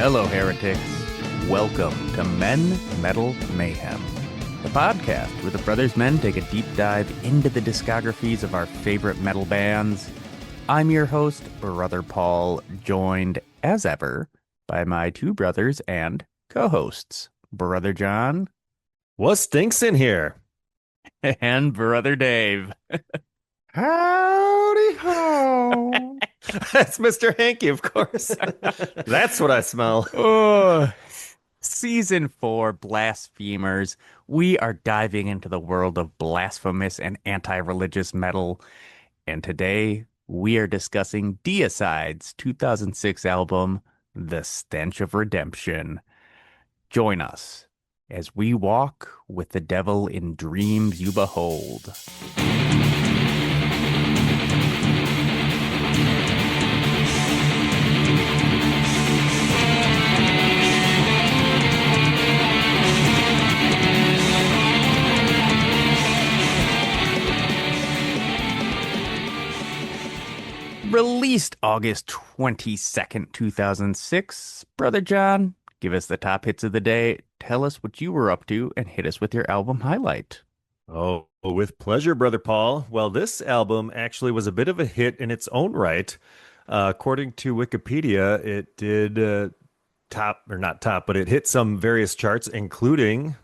Hello, heretics. Welcome to Men Metal Mayhem, the podcast where the Brothers Men take a deep dive into the discographies of our favorite metal bands. I'm your host, Brother Paul, joined, as ever, by my two brothers and co-hosts, Brother John What stinks in here? and Brother Dave. Howdy ho. That's Mr. Hanky, of course. That's what I smell. Oh, Season 4, Blasphemers. We are diving into the world of blasphemous and anti-religious metal. And today we are discussing Deicide's 2006 album, The Stench of Redemption. Join us as we walk with the devil in dreams you behold. Released August 22nd, 2006. Brother John, give us the top hits of the day. Tell us what you were up to and hit us with your album highlight. Oh, with pleasure, Brother Paul. Well, this album actually was a bit of a hit in its own right. According to Wikipedia, it did top, or not top, but it hit some various charts, including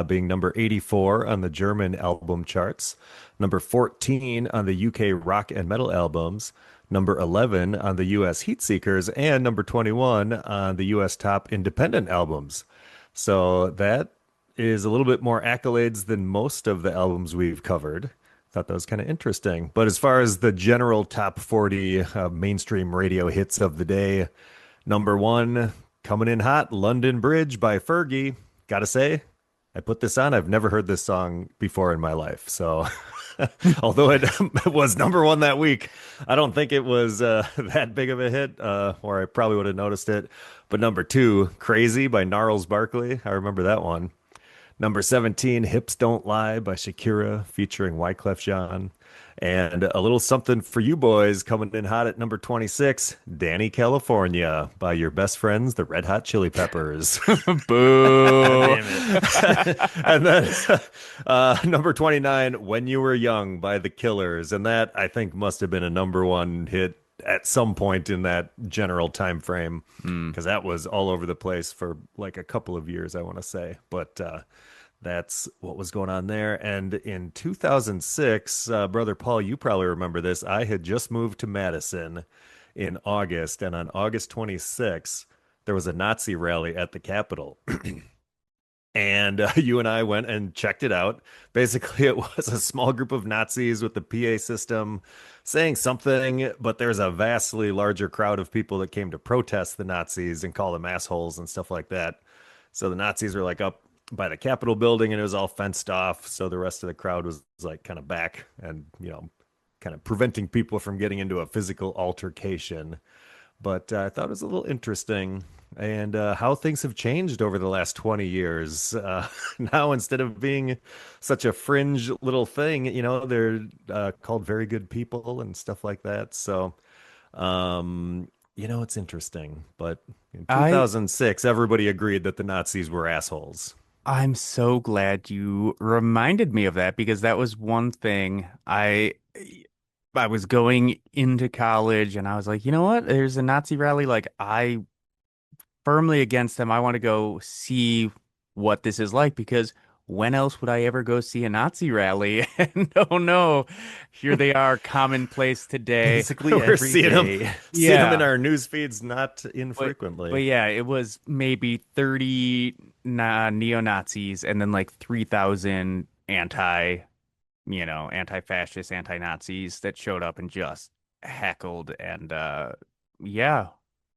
being number 84 on the German album charts, number 14 on the UK rock and metal albums, number 11 on the US Heat Seekers, and number 21 on the US top independent albums. So that is a little bit more accolades than most of the albums we've covered. Thought that was kind of interesting. But as far as the general top 40 mainstream radio hits of the day, number one, coming in hot, London Bridge by Fergie. Gotta say, I put this on. I've never heard this song before in my life. So although it was number one that week, I don't think it was that big of a hit, or I probably would have noticed it. But number two, Crazy by Gnarls Barkley. I remember that one. Number 17, Hips Don't Lie by Shakira featuring Wyclef Jean. And a little something for you boys coming in hot at number 26, Danny California by your best friends, the Red Hot Chili Peppers. Boo! Damn it. And then number 29, When You Were Young by The Killers. And that, I think, must have been a number one hit at some point in that general time frame, because that was all over the place for like a couple of years, I want to say. But that's what was going on there. And in 2006, Brother Paul, you probably remember this. I had just moved to Madison in August, and on August 26th, there was a Nazi rally at the Capitol. And you and I went and checked it out. Basically, it was a small group of Nazis with the PA system saying something, but there's a vastly larger crowd of people that came to protest the Nazis and call them assholes and stuff like that. So the Nazis were like up by the Capitol building and it was all fenced off. So the rest of the crowd was like kind of back and, kind of preventing people from getting into a physical altercation. But I thought it was a little interesting and how things have changed over the last 20 years. Now, instead of being such a fringe little thing, they're called very good people and stuff like that. So, it's interesting. But in I 2006, everybody agreed that the Nazis were assholes. I'm so glad you reminded me of that because that was one thing I was going into college and I was like, you know what? There's a Nazi rally. Like, I firmly against them. I want to go see what this is like because when else would I ever go see a Nazi rally? And oh no, here they are, commonplace today. Basically, we're Every seeing them, day. seeing them in Yeah. our news feeds not But, but infrequently. yeah, it was maybe 30 neo-Nazis and then like 3,000 anti-fascist, anti-Nazis that showed up and just heckled. And yeah,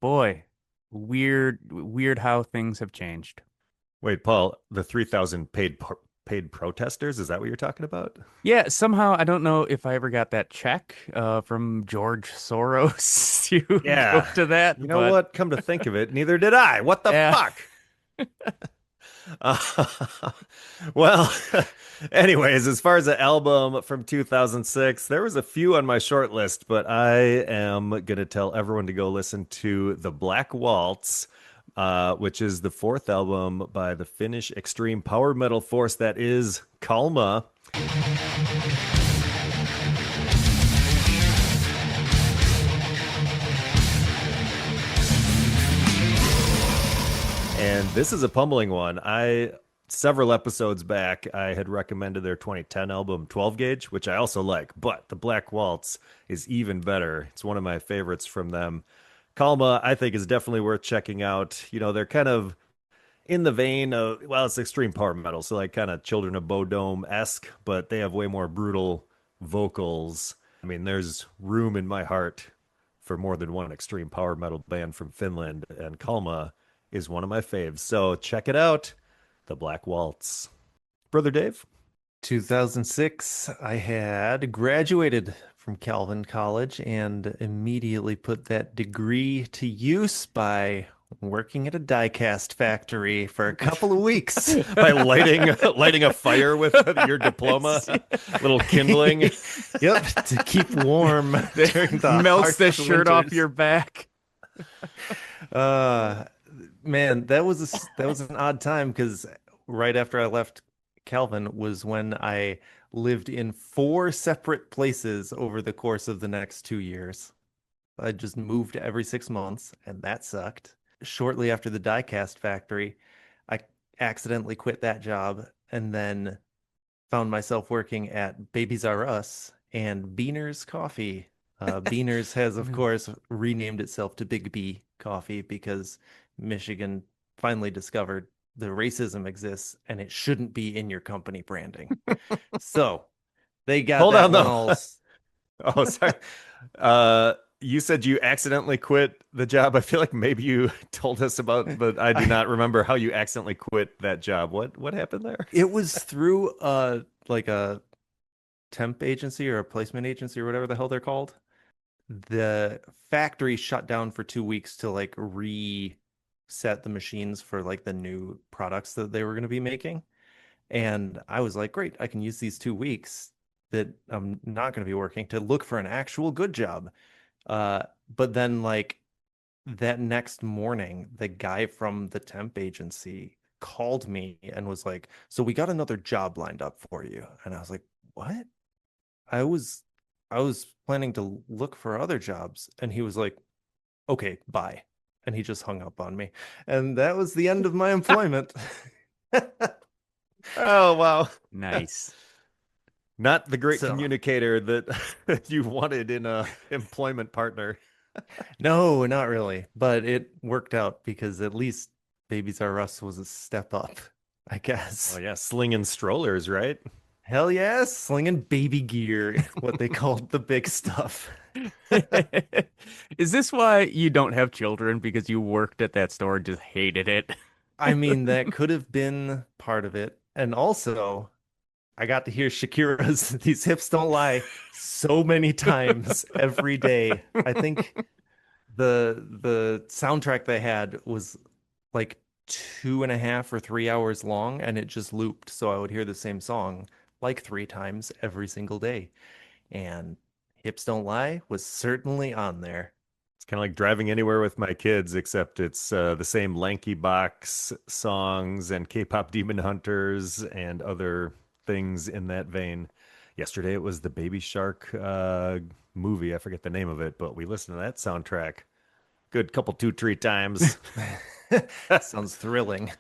boy, weird how things have changed. Wait, Paul, the 3,000 paid protesters, is that what you're talking about? Yeah, somehow I don't know if I ever got that check from George Soros to go Yeah. to that, You know but what? Come to think of it, neither did I. What the yeah. fuck? Uh, well, anyways, as far as the album from 2006, there was a few on my short list, but I am going to tell everyone to go listen to The Black Waltz which is the fourth album by the Finnish extreme power metal force that is Kalmah. And this is a pummeling one. Several episodes back, I had recommended their 2010 album 12 Gauge, which I also like, but the Black Waltz is even better. It's one of my favorites from them. Kalmah, I think, is definitely worth checking out. They're kind of in the vein of, well, it's extreme power metal, so like kind of Children of Bodom-esque, but they have way more brutal vocals. I mean, there's room in my heart for more than one extreme power metal band from Finland, and Kalmah is one of my faves. So check it out, The Black Waltz. Brother Dave? 2006, I had graduated from Calvin College and immediately put that degree to use by working at a die-cast factory for a couple of weeks. By lighting a fire with your diploma, little kindling. Yep, to keep warm during the Melts the harsh shirt off winters. your back. Uh, man, that was an odd time because right after I left Calvin was when I lived in four separate places over the course of the next 2 years. I just moved every 6 months, and that sucked. Shortly after the diecast factory, I accidentally quit that job and then found myself working at Babies R Us and Beaner's Coffee. Beaner's has, of course, renamed itself to Big B Coffee because Michigan finally discovered the racism exists and it shouldn't be in your company branding. So they got Hold that on, one though. all. Oh, sorry. You said you accidentally quit the job. I feel like maybe you told us about, but I do not remember how you accidentally quit that job. What happened there? It was through like a temp agency or a placement agency or whatever the hell they're called. The factory shut down for 2 weeks to like reset the machines for like the new products that they were going to be making. And I was like, great, I can use these 2 weeks that I'm not going to be working to look for an actual good job. But then like that next morning, the guy from the temp agency called me and was like, so we got another job lined up for you. And I was like, what? I was I was planning to look for other jobs. And he was like, okay, bye. And he just hung up on me. And that was the end of my employment. Oh, wow. Nice. Not the great So, communicator that you wanted in a employment partner. no, not really. But it worked out because at least Babies R Us was a step up, I Oh guess. yeah, slinging strollers, right? Hell yes, slinging baby gear, what they called the big stuff. Is this why you don't have children? Because you worked at that store and just hated it? I mean, that could have been part of it. And also, I got to hear Shakira's These Hips Don't Lie so many times every day. I think the soundtrack they had was like 2.5 or 3 hours long, and it just looped. So I would hear the same song like 3 times every single day. And Hips Don't Lie was certainly on there. It's kind of like driving anywhere with my kids, except it's the same Lanky Box songs and K-pop Demon Hunters and other things in that vein. Yesterday it was the Baby Shark movie. I forget the name of it, but we listened to that soundtrack. Good couple, 2, 3 times. Sounds thrilling.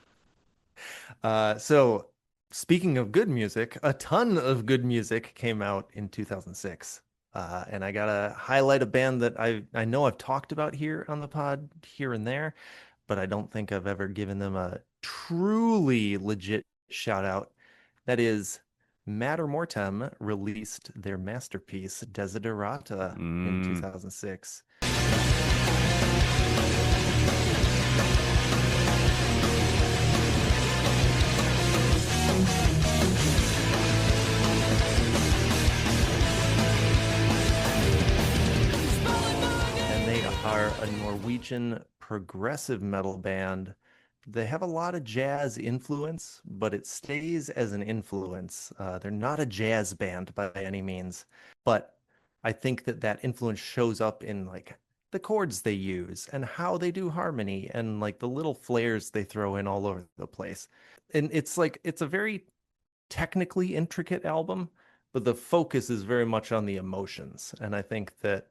So speaking of good music, a ton of good music came out in 2006. And I gotta highlight a band that I know I've talked about here on the pod here and there, but I don't think I've ever given them a truly legit shout out. That is Matter Mortem released their masterpiece Desiderata in Mm. 2006. And they are a Norwegian progressive metal band. They have a lot of jazz influence, but it stays as an influence. They're not a jazz band by any means, but I think that that influence shows up in like the chords they use and how they do harmony and like the little flares they throw in all over the place. And it's like it's a very technically intricate album, but the focus is very much on the emotions. And I think that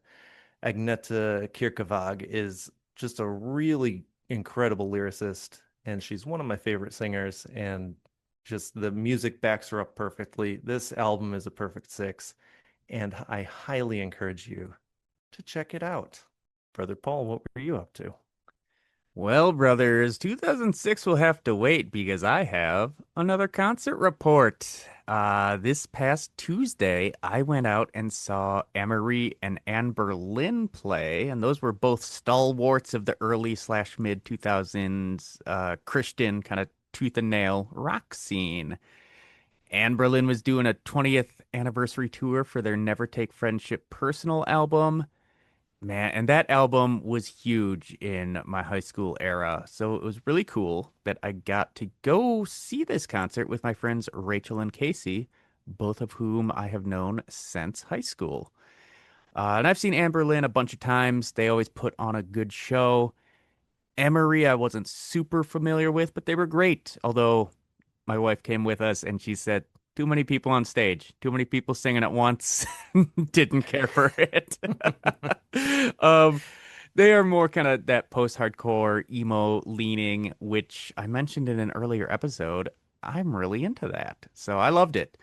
Agneta Kirkevag is just a really incredible lyricist, and she's one of my favorite singers. And just the music backs her up perfectly. This album is a perfect six, and I highly encourage you to check it out. Brother Paul, what were you up to? Well, brothers, 2006 will have to wait because I have another concert report. This past Tuesday, I went out and saw Emery and Anberlin play, and those were both stalwarts of the early slash mid 2000s Christian kind of tooth and nail rock scene. Anberlin was doing a 20th anniversary tour for their Never Take Friendship personal album. Man, and that album was huge in my high school era. So it was really cool that I got to go see this concert with my friends Rachel and Casey, both of whom I have known since high school. And I've seen Anberlin a bunch of times. They always put on a good show. Emery, I wasn't super familiar with, but they were great. Although my wife came with us and she said, too many people on stage, too many people singing at once. Didn't care for it. Um, they are more kind of that post-hardcore emo leaning, which I mentioned in an earlier episode. I'm really into that. So I loved it.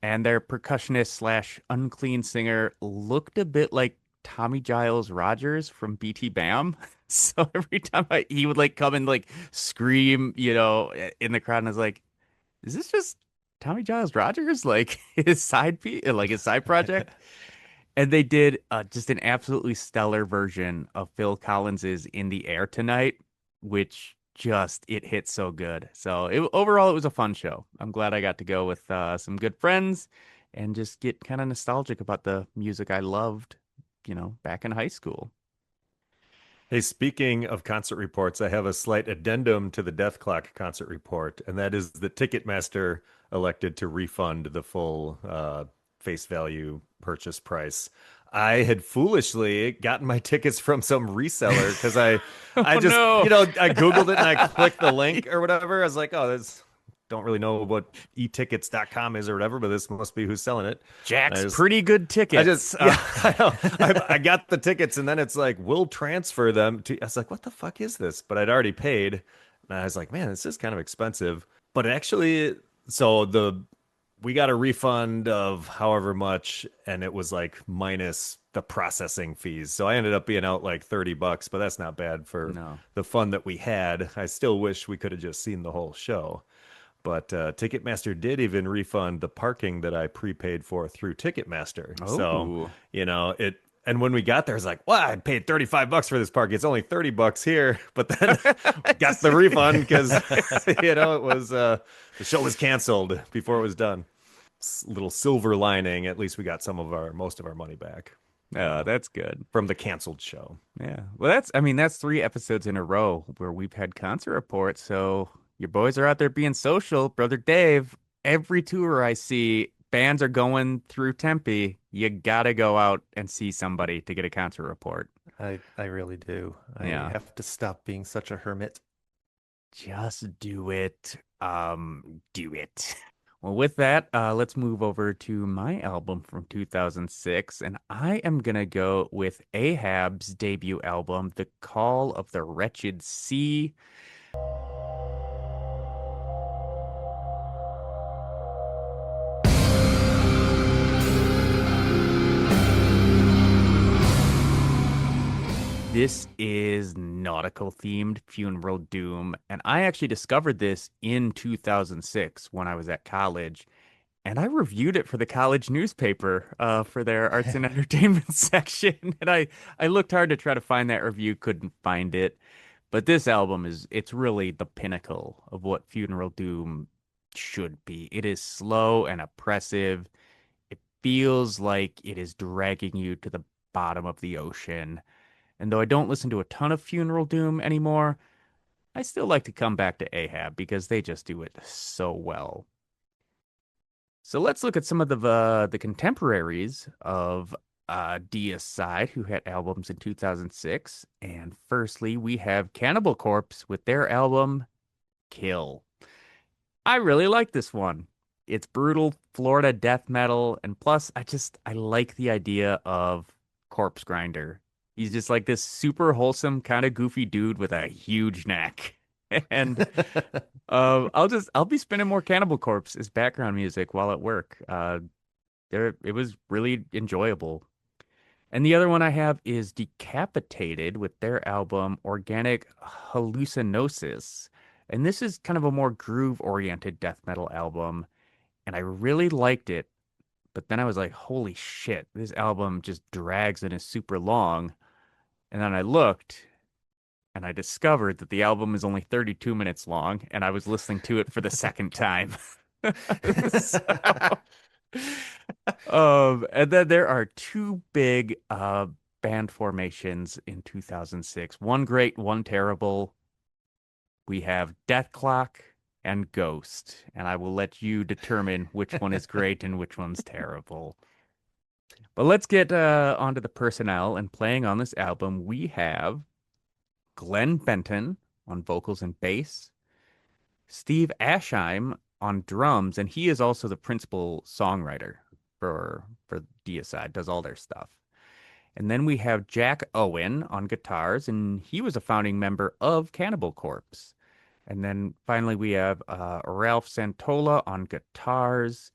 And their percussionist slash unclean singer looked a bit like Tommy Giles Rogers from BT Bam. So every time he would like come and like scream, in the crowd, and I was like, is this just Tommy Giles Rogers, like his side project? And they did just an absolutely stellar version of Phil Collins's "In the Air Tonight," which just it hit so good. So overall, it was a fun show. I'm glad I got to go with some good friends and just get kind of nostalgic about the music I loved, back in high school. Hey, speaking of concert reports, I have a slight addendum to the Death Clock concert report, and that is the Ticketmaster elected to refund the full face value purchase price. I had foolishly gotten my tickets from some reseller because I Oh just, no. I Googled it and I clicked the link or whatever. I was like, oh, this don't really know what etickets.com is or whatever, but this must be who's selling it. And Jack's pretty good I just, tickets. yeah, I know. I got the tickets and then it's like, we'll transfer them to, I was like, what the fuck is this? But I'd already paid. And I was like, man, this is kind of expensive. But actually, so we got a refund of however much, and it was like minus the processing fees. So I ended up being out like $30, but that's not bad for No. the fun that we had. I still wish we could have just seen the whole show. But Ticketmaster did even refund the parking that I prepaid for through Ticketmaster. So, Oh. it, and when we got there, it's like, well, I paid $35 for this park. It's only $30 here. But then got the refund because, it was, the show was canceled before it was done. Little silver lining. At least we got most of our money back That's good. from the canceled show. Yeah. Well, that's 3 episodes in a row where we've had concert reports. So your boys are out there being social. Brother Dave, every tour I see, bands are going through Tempe. You gotta go out and see somebody to get a concert report. I really do. I Yeah. have to stop being such a hermit. Just do it. Do it. Well, with that, let's move over to my album from 2006, and I am gonna go with Ahab's debut album, The Call of the Wretched Sea. This is nautical themed funeral doom, and I actually discovered this in 2006 when I was at college, and I reviewed it for the college newspaper for their arts and entertainment section. And I looked hard to try to find that review, couldn't find it. But this album it's really the pinnacle of what funeral doom should be. It is slow and oppressive. It feels like it is dragging you to the bottom of the ocean. And though I don't listen to a ton of funeral doom anymore, I still like to come back to Ahab because they just do it so well. So let's look at some of the contemporaries of Deicide, who had albums in 2006. And firstly, we have Cannibal Corpse with their album Kill. I really like this one. It's brutal Florida death metal, and plus, I like the idea of Corpse Grinder. He's just like this super wholesome kind of goofy dude with a huge neck. And I'll be spinning more Cannibal Corpse as background music while at work. It was really enjoyable. And the other one I have is Decapitated with their album Organic Hallucinosis. And this is kind of a more groove-oriented death metal album, and I really liked it. But then I was like, holy shit, this album just drags and is super long. And then I looked and I discovered that the album is only 32 minutes long, and I was listening to it for the second time. So, and then there are two big band formations in 2006. One great, one terrible. We have Death Clock and Ghost, and I will let you determine which one is great and which one's terrible. But let's get onto the personnel. And playing on this album, we have Glenn Benton on vocals and bass, Steve Asheim on drums, and he is also the principal songwriter for Deicide, does all their stuff. And then we have Jack Owen on guitars, and he was a founding member of Cannibal Corpse. And then finally we have Ralph Santola on guitars.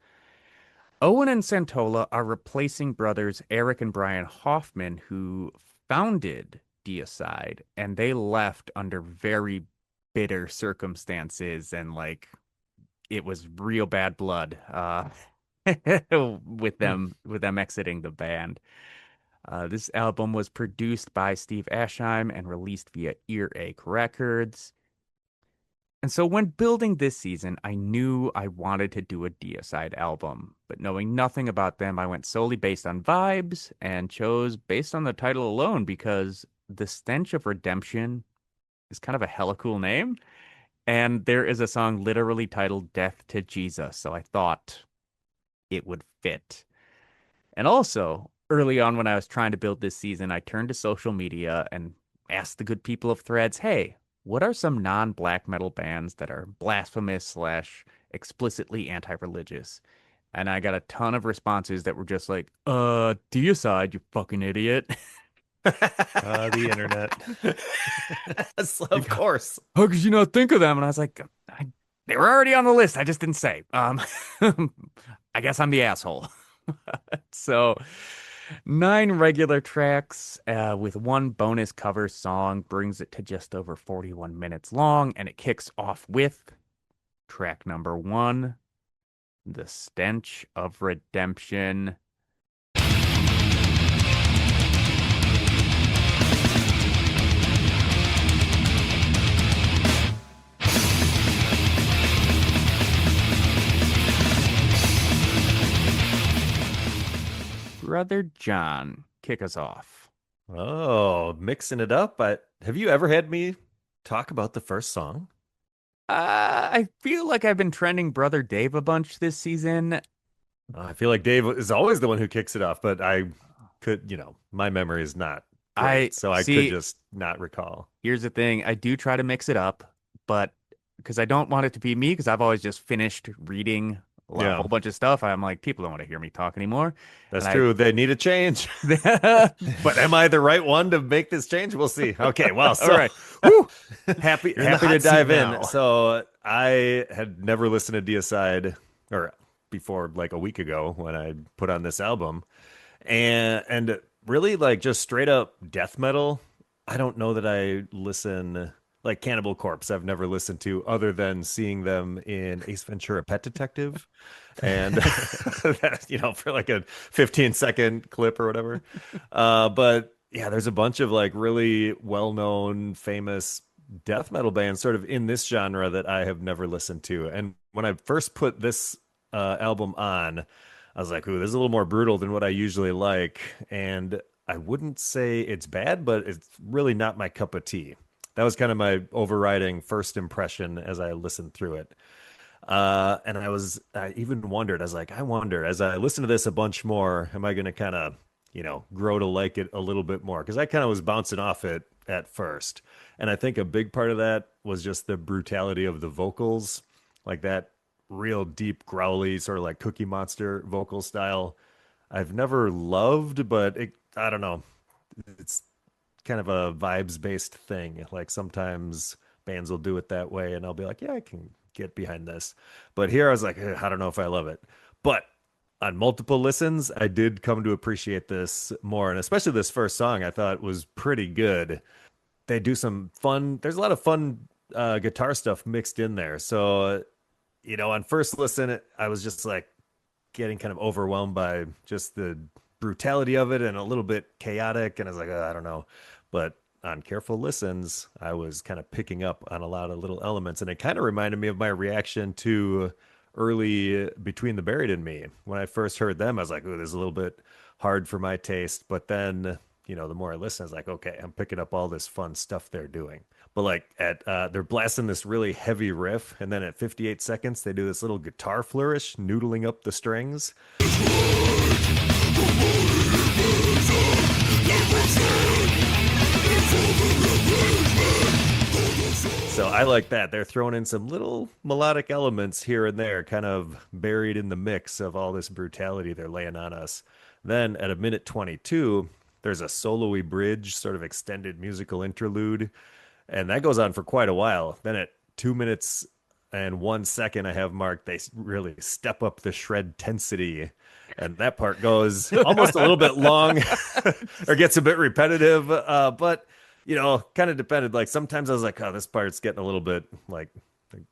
Owen and Santola are replacing brothers Eric and Brian Hoffman, who founded Deicide, and they left under very bitter circumstances, and like it was real bad blood with them exiting the band. This album was produced by Steve Asheim and released via Earache Records. And so when building this season, I knew I wanted to do a Deicide album, but knowing nothing about them, I went solely based on vibes and chose based on the title alone because The Stench of Redemption is kind of a hella cool name. And there is a song literally titled Death to Jesus, so I thought it would fit. And also, early on when I was trying to build this season, I turned to social media and asked the good people of Threads, hey, what are some non-black metal bands that are blasphemous slash explicitly anti-religious? And I got a ton of responses that were just like, Deicide, you fucking idiot. The internet. Of course. How could you not think of them? And I was like, they were already on the list. I just didn't say. I guess I'm the asshole. So 9 regular tracks with one bonus cover song brings it to just over 41 minutes long, and it kicks off with track number 1, The Stench of Redemption. Brother John, kick us off. Oh, mixing it up. But have you ever had me talk about the first song? I feel like I've been trending Brother Dave a bunch this season. I feel like Dave is always the one who kicks it off, but I could, my memory is not great, so I could just not recall. Here's the thing. I do try to mix it up, but because I don't want it to be me, because I've always just finished reading a whole bunch of stuff. I'm like, people don't want to hear me talk anymore. That's true. They need a change. But am I the right one to make this change? We'll see. Okay. Well, so all right. happy to dive in. So I had never listened to Deicide or before like a week ago when I put on this album, and really like just straight up death metal. I don't know that I listen. Like Cannibal Corpse, I've never listened to other than seeing them in Ace Ventura: Pet Detective, and that, for like a 15-second clip or whatever. But yeah, there's a bunch of like really well-known, famous death metal bands sort of in this genre that I have never listened to. And when I first put this album on, I was like, "Ooh, this is a little more brutal than what I usually like." And I wouldn't say it's bad, but it's really not my cup of tea. That was kind of my overriding first impression as I listened through it. And I even wondered, I was like, I wonder, as I listen to this a bunch more, am I going to kind of grow to like it a little bit more because I kind of was bouncing off it at first. And I think a big part of that was just the brutality of the vocals, like that real deep, growly, sort of like Cookie Monster vocal style. I've never loved, but I don't know. It's kind of a vibes based thing. Like sometimes bands will do it that way, and I'll be like, yeah, I can get behind this. But here I was like, I don't know if I love it. But on multiple listens, I did come to appreciate this more. And especially this first song, I thought was pretty good. They do some fun, there's a lot of fun guitar stuff mixed in there. So, on first listen, I was just like getting kind of overwhelmed by just the brutality of it and a little bit chaotic. And I was like, I don't know. But on careful listens, I was kind of picking up on a lot of little elements. And it kind of reminded me of my reaction to early Between the Buried and Me. When I first heard them, I was like, oh, this is a little bit hard for my taste. But then, the more I listen, I was like, okay, I'm picking up all this fun stuff they're doing. But like they're blasting this really heavy riff, and then at 58 seconds, they do this little guitar flourish, noodling up the strings. So I like that. They're throwing in some little melodic elements here and there, kind of buried in the mix of all this brutality they're laying on us. Then at a minute 22, there's a solo-y bridge, sort of extended musical interlude, and that goes on for quite a while. Then at 2 minutes and 1 second, I have marked, they really step up the shred tensity, and that part goes almost a little bit long or gets a bit repetitive, but kind of depended. Like sometimes I was like, oh, this part's getting a little bit like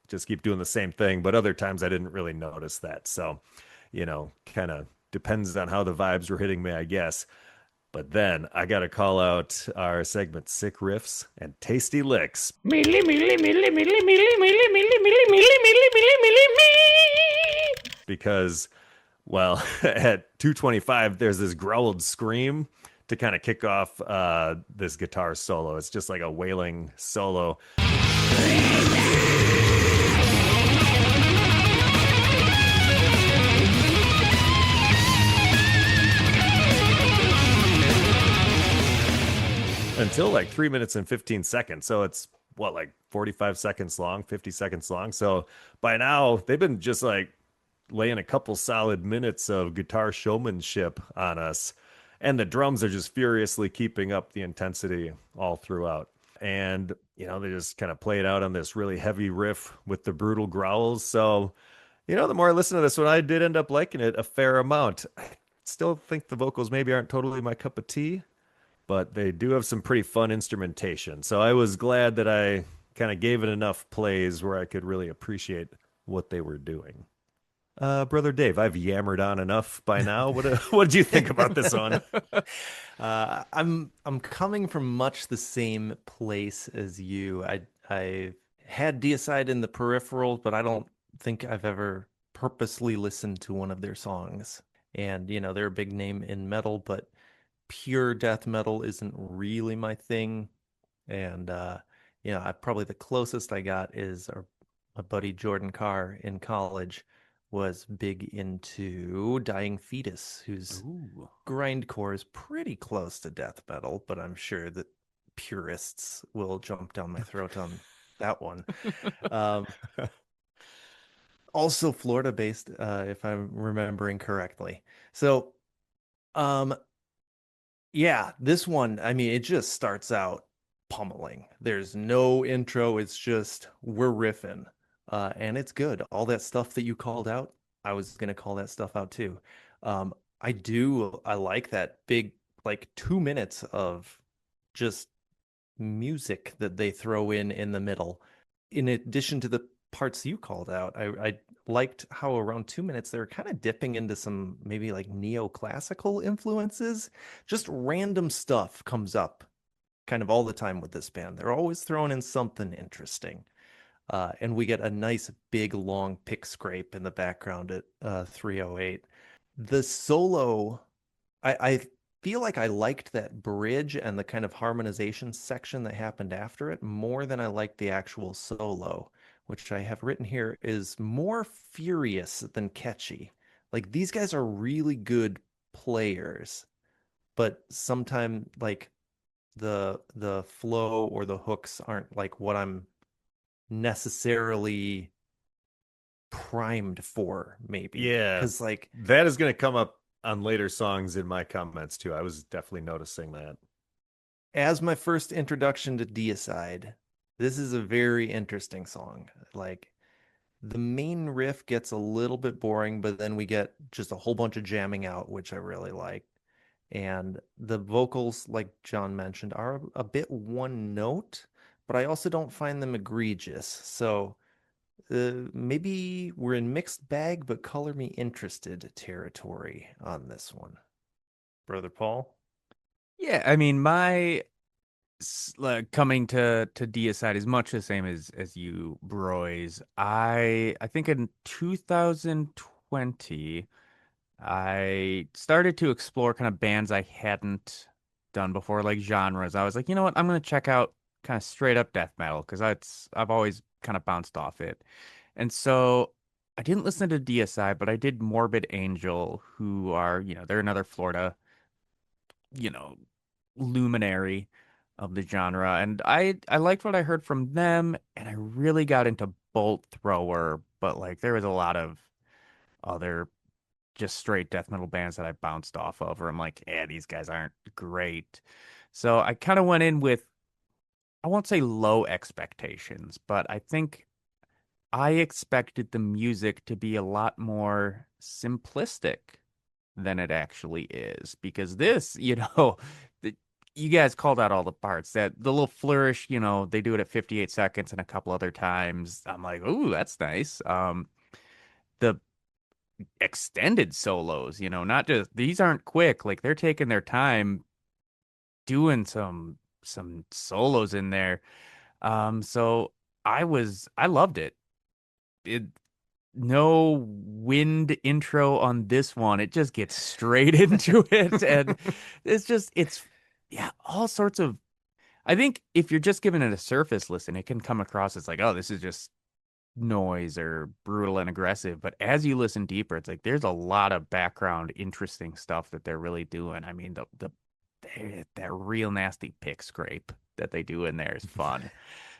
just keep doing the same thing. But other times I didn't really notice that. So, kind of depends on how the vibes were hitting me, I guess. But then I got to call out our segment Sick Riffs and Tasty Licks. Because, well, at 2:25, there's this growled scream to kind of kick off this guitar solo. It's just like a wailing solo. Until like 3 minutes and 15 seconds. So it's what, like 45 seconds long, 50 seconds long. So by now they've been just like laying a couple solid minutes of guitar showmanship on us. And the drums are just furiously keeping up the intensity all throughout. And, they just kind of play it out on this really heavy riff with the brutal growls. So, the more I listen to this one, I did end up liking it a fair amount. I still think the vocals maybe aren't totally my cup of tea, but they do have some pretty fun instrumentation. So I was glad that I kind of gave it enough plays where I could really appreciate what they were doing. Brother Dave, I've yammered on enough by now. What did you think about this one? I'm coming from much the same place as you. I had Deicide in the peripheral, but I don't think I've ever purposely listened to one of their songs. And they're a big name in metal, but pure death metal isn't really my thing. And probably the closest I got is my buddy Jordan Carr in college was big into Dying Fetus, whose grindcore is pretty close to death metal, but I'm sure that purists will jump down my throat on that one. Also Florida based, if I'm remembering correctly. So, yeah, this one, I mean, it just starts out pummeling. There's no intro. It's just we're riffing. And it's good. All that stuff that you called out, I was going to call that stuff out too. I like that big, like 2 minutes of just music that they throw in the middle. In addition to the parts you called out, I liked how around 2 minutes they were kind of dipping into some maybe like neoclassical influences. Just random stuff comes up kind of all the time with this band. They're always throwing in something interesting. And we get a nice big long pick scrape in the background at 3:08. The solo, I feel like I liked that bridge and the kind of harmonization section that happened after it more than I liked the actual solo, which I have written here is more furious than catchy. Like these guys are really good players, but sometimes like the flow or the hooks aren't like what I'm necessarily primed for, maybe. Yeah, Because like that is going to come up on later songs in my comments too. I was definitely noticing that. as my first introduction to Deicide, this is a very interesting song. Like the main riff gets a little bit boring, but then we get just a whole bunch of jamming out, which I really like. And the vocals, like John mentioned, are a bit one note, but I also don't find them egregious. So maybe we're in mixed bag, but color me interested territory on this one. Brother Paul? Yeah, I mean, like, coming to Deicide is much the same as you, Broys. I think in 2020, I started to explore kind of bands I hadn't done before, like genres. I was like, you know what? I'm gonna check out kind of straight up death metal because I've always kind of bounced off it. And so I didn't listen to Deicide, but I did Morbid Angel, who are, they're another Florida, you know, luminary of the genre. And I liked what I heard from them, and I really got into Bolt Thrower, but like there was a lot of other just straight death metal bands that I bounced off of, or I'm like, yeah, these guys aren't great. So I kind of went in with, I won't say low expectations, but I think I expected the music to be a lot more simplistic than it actually is. Because this, the, you guys called out all the parts that the little flourish, they do it at 58 seconds and a couple other times. I'm like, ooh, that's nice. The extended solos, not just these aren't quick, like they're taking their time doing some solos in there. So I loved it. It No wind intro on this one. It just gets straight into it. And it's yeah, all sorts of, I think if you're just giving it a surface listen, it can come across as like, oh, this is just noise or brutal and aggressive. But as you listen deeper, it's like there's a lot of background, interesting stuff that they're really doing. I mean, that real nasty pick scrape that they do in there is fun.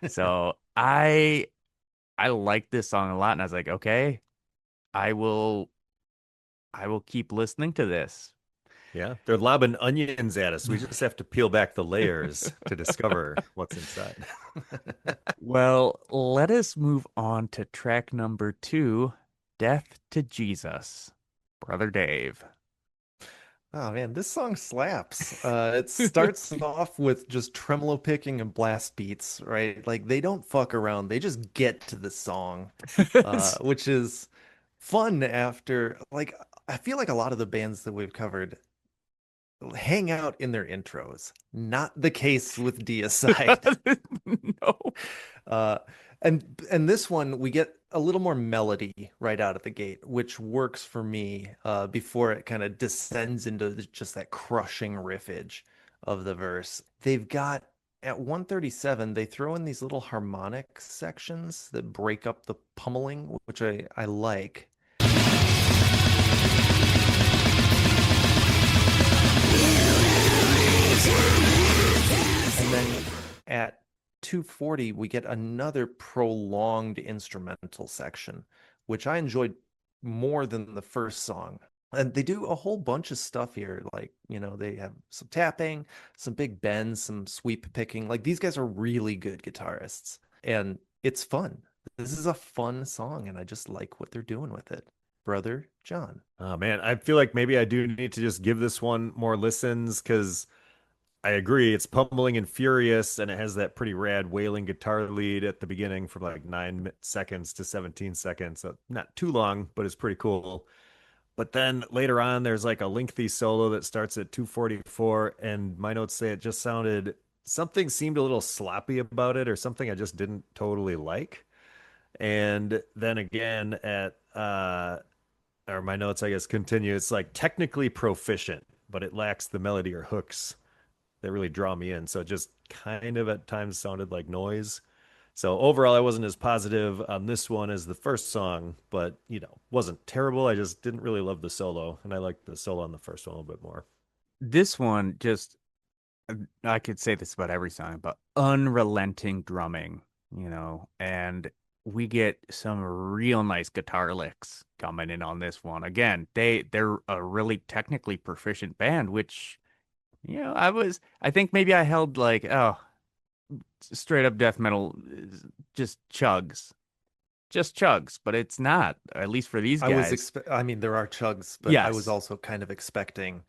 So I like this song a lot, and I was like, okay, I will I will keep listening to this. Yeah, they're lobbing onions at us. We just have to peel back the layers to discover what's inside. Well, let us move on to track number two, Death to Jesus, Brother Dave. Oh man, this song slaps. It starts off with just tremolo picking and blast beats, right? Like they don't fuck around. They just get to the song, which is fun after like I feel like a lot of the bands that we've covered hang out in their intros. Not the case with Deicide. No. Uh, and this one we get a little more melody right out of the gate, which works for me before it kind of descends into just that crushing riffage of the verse. They've got at 137, they throw in these little harmonic sections that break up the pummeling, which I like. And then at 240, we get another prolonged instrumental section, which I enjoyed more than the first song. And they do a whole bunch of stuff here. Like, they have some tapping, some big bends, some sweep picking. Like, these guys are really good guitarists, and it's fun. This is a fun song, and I just like what they're doing with it. Brother John. Oh man, I feel like maybe I do need to just give this one more listens because I agree. It's pummeling and furious, and it has that pretty rad wailing guitar lead at the beginning from like 9 seconds to 17 seconds. So not too long, but it's pretty cool. But then later on, there's like a lengthy solo that starts at 244, and my notes say it just sounded something seemed a little sloppy about it, or something I just didn't totally like. And then again at or my notes, I guess, continue. It's like technically proficient, but it lacks the melody or hooks that really draw me in. So it just kind of at times sounded like noise. So overall, I wasn't as positive on this one as the first song, but wasn't terrible. I just didn't really love the solo, and I liked the solo on the first one a little bit more. this one just I could say this about every song, but unrelenting drumming, and we get some real nice guitar licks coming in on this one. Again, they're a really technically proficient band, which, I think maybe I held like, oh, straight up death metal just chugs. Just chugs, but it's not, at least for these guys. I mean, there are chugs, but I was Yes. also kind of expecting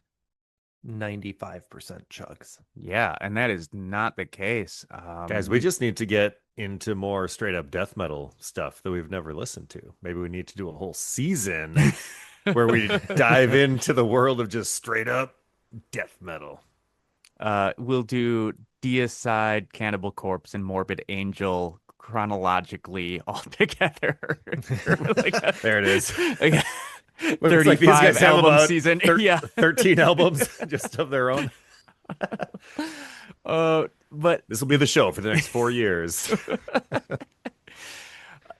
95% chugs. Yeah, and that is not the case. Guys, we just need to get into more straight up death metal stuff that we've never listened to. Maybe we need to do a whole season where we dive into the world of just straight up death metal. We'll do Deicide, Cannibal Corpse, and Morbid Angel chronologically all together. There it is. Like, Looks like these 35 guys have album about season. Yeah. 13 albums just of their own. But This will be the show for the next 4 years.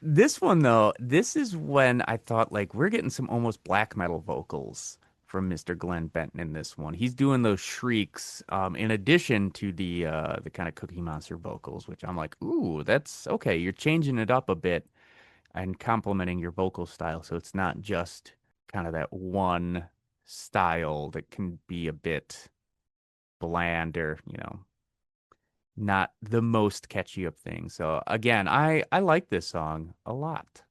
this one though, this is when I thought like we're getting some almost black metal vocals from Mr. Glenn Benton in this one. He's doing those shrieks, in addition to the kind of Cookie Monster vocals, which I'm like, ooh, that's okay. You're changing it up a bit and complementing your vocal style, so it's not just kind of that one style that can be a bit bland or, not the most catchy of things. So again, I like this song a lot.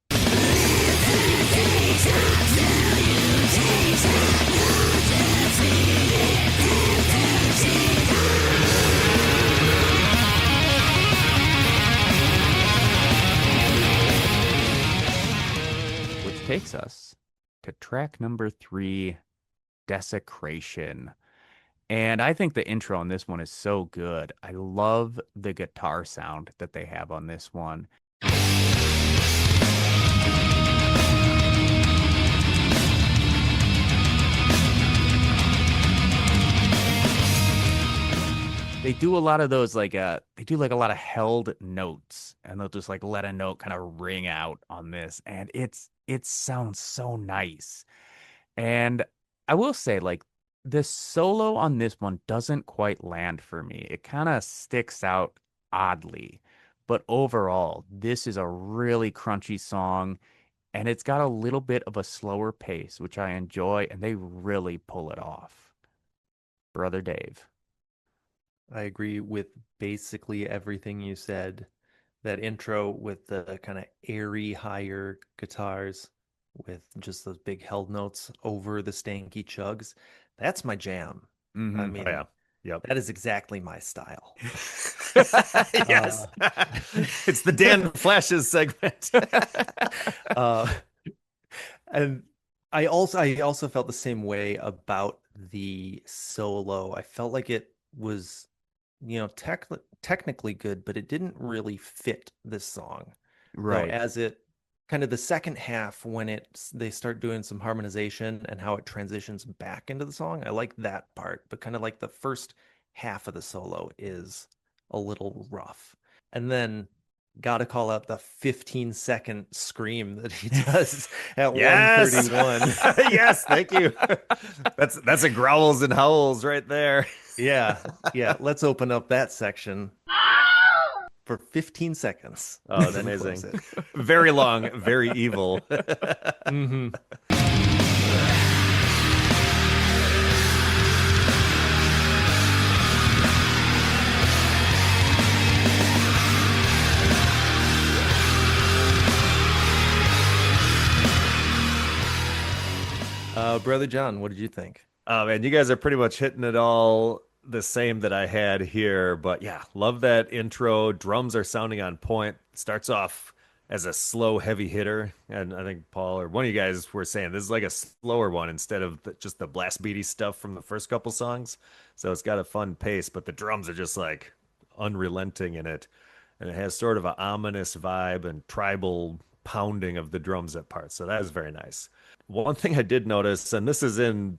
Which takes us to track number 3, Desecration. And I think the intro on this one is so good. I love the guitar sound that they have on this one. They do a lot of those they do like a lot of held notes, and they'll just like let a note kind of ring out on this, and it sounds so nice. And I will say, like, the solo on this one doesn't quite land for me. It kind of sticks out oddly. But overall, this is a really crunchy song, and it's got a little bit of a slower pace, which I enjoy, and they really pull it off. Brother Dave. I agree with basically everything you said. That intro with the kind of airy higher guitars with just those big held notes over the stanky chugs. That's my jam. I Hmm. Oh, mean, yeah. Yep. that is exactly my style. Yes. It's the Dan Flashes segment. uh, and I also felt the same way about the solo. I felt like it was, technically good, but it didn't really fit this song. Though Right. as it kind of the second half when they start doing some harmonization and how it transitions back into the song, I like that part, but kind of like the first half of the solo is a little rough. And then gotta call out the 15-second scream that he does at Yes. 131. Yes, thank you. That's a growls and howls right there. Yeah, yeah. Let's open up that section for 15 seconds. Oh, it's then amazing. close it. Very long, very evil. Mhm. Brother John, what did you think? Oh man, you guys are pretty much hitting it all the same that I had here. But yeah, love that intro. Drums are sounding on point. Starts off as a slow, heavy hitter. And I think Paul or one of you guys were saying this is like a slower one instead of just the blast beaty stuff from the first couple songs. So it's got a fun pace, but the drums are just like unrelenting in it. And it has sort of an ominous vibe and tribal pounding of the drums at parts. So that is very nice. One thing I did notice, and this is in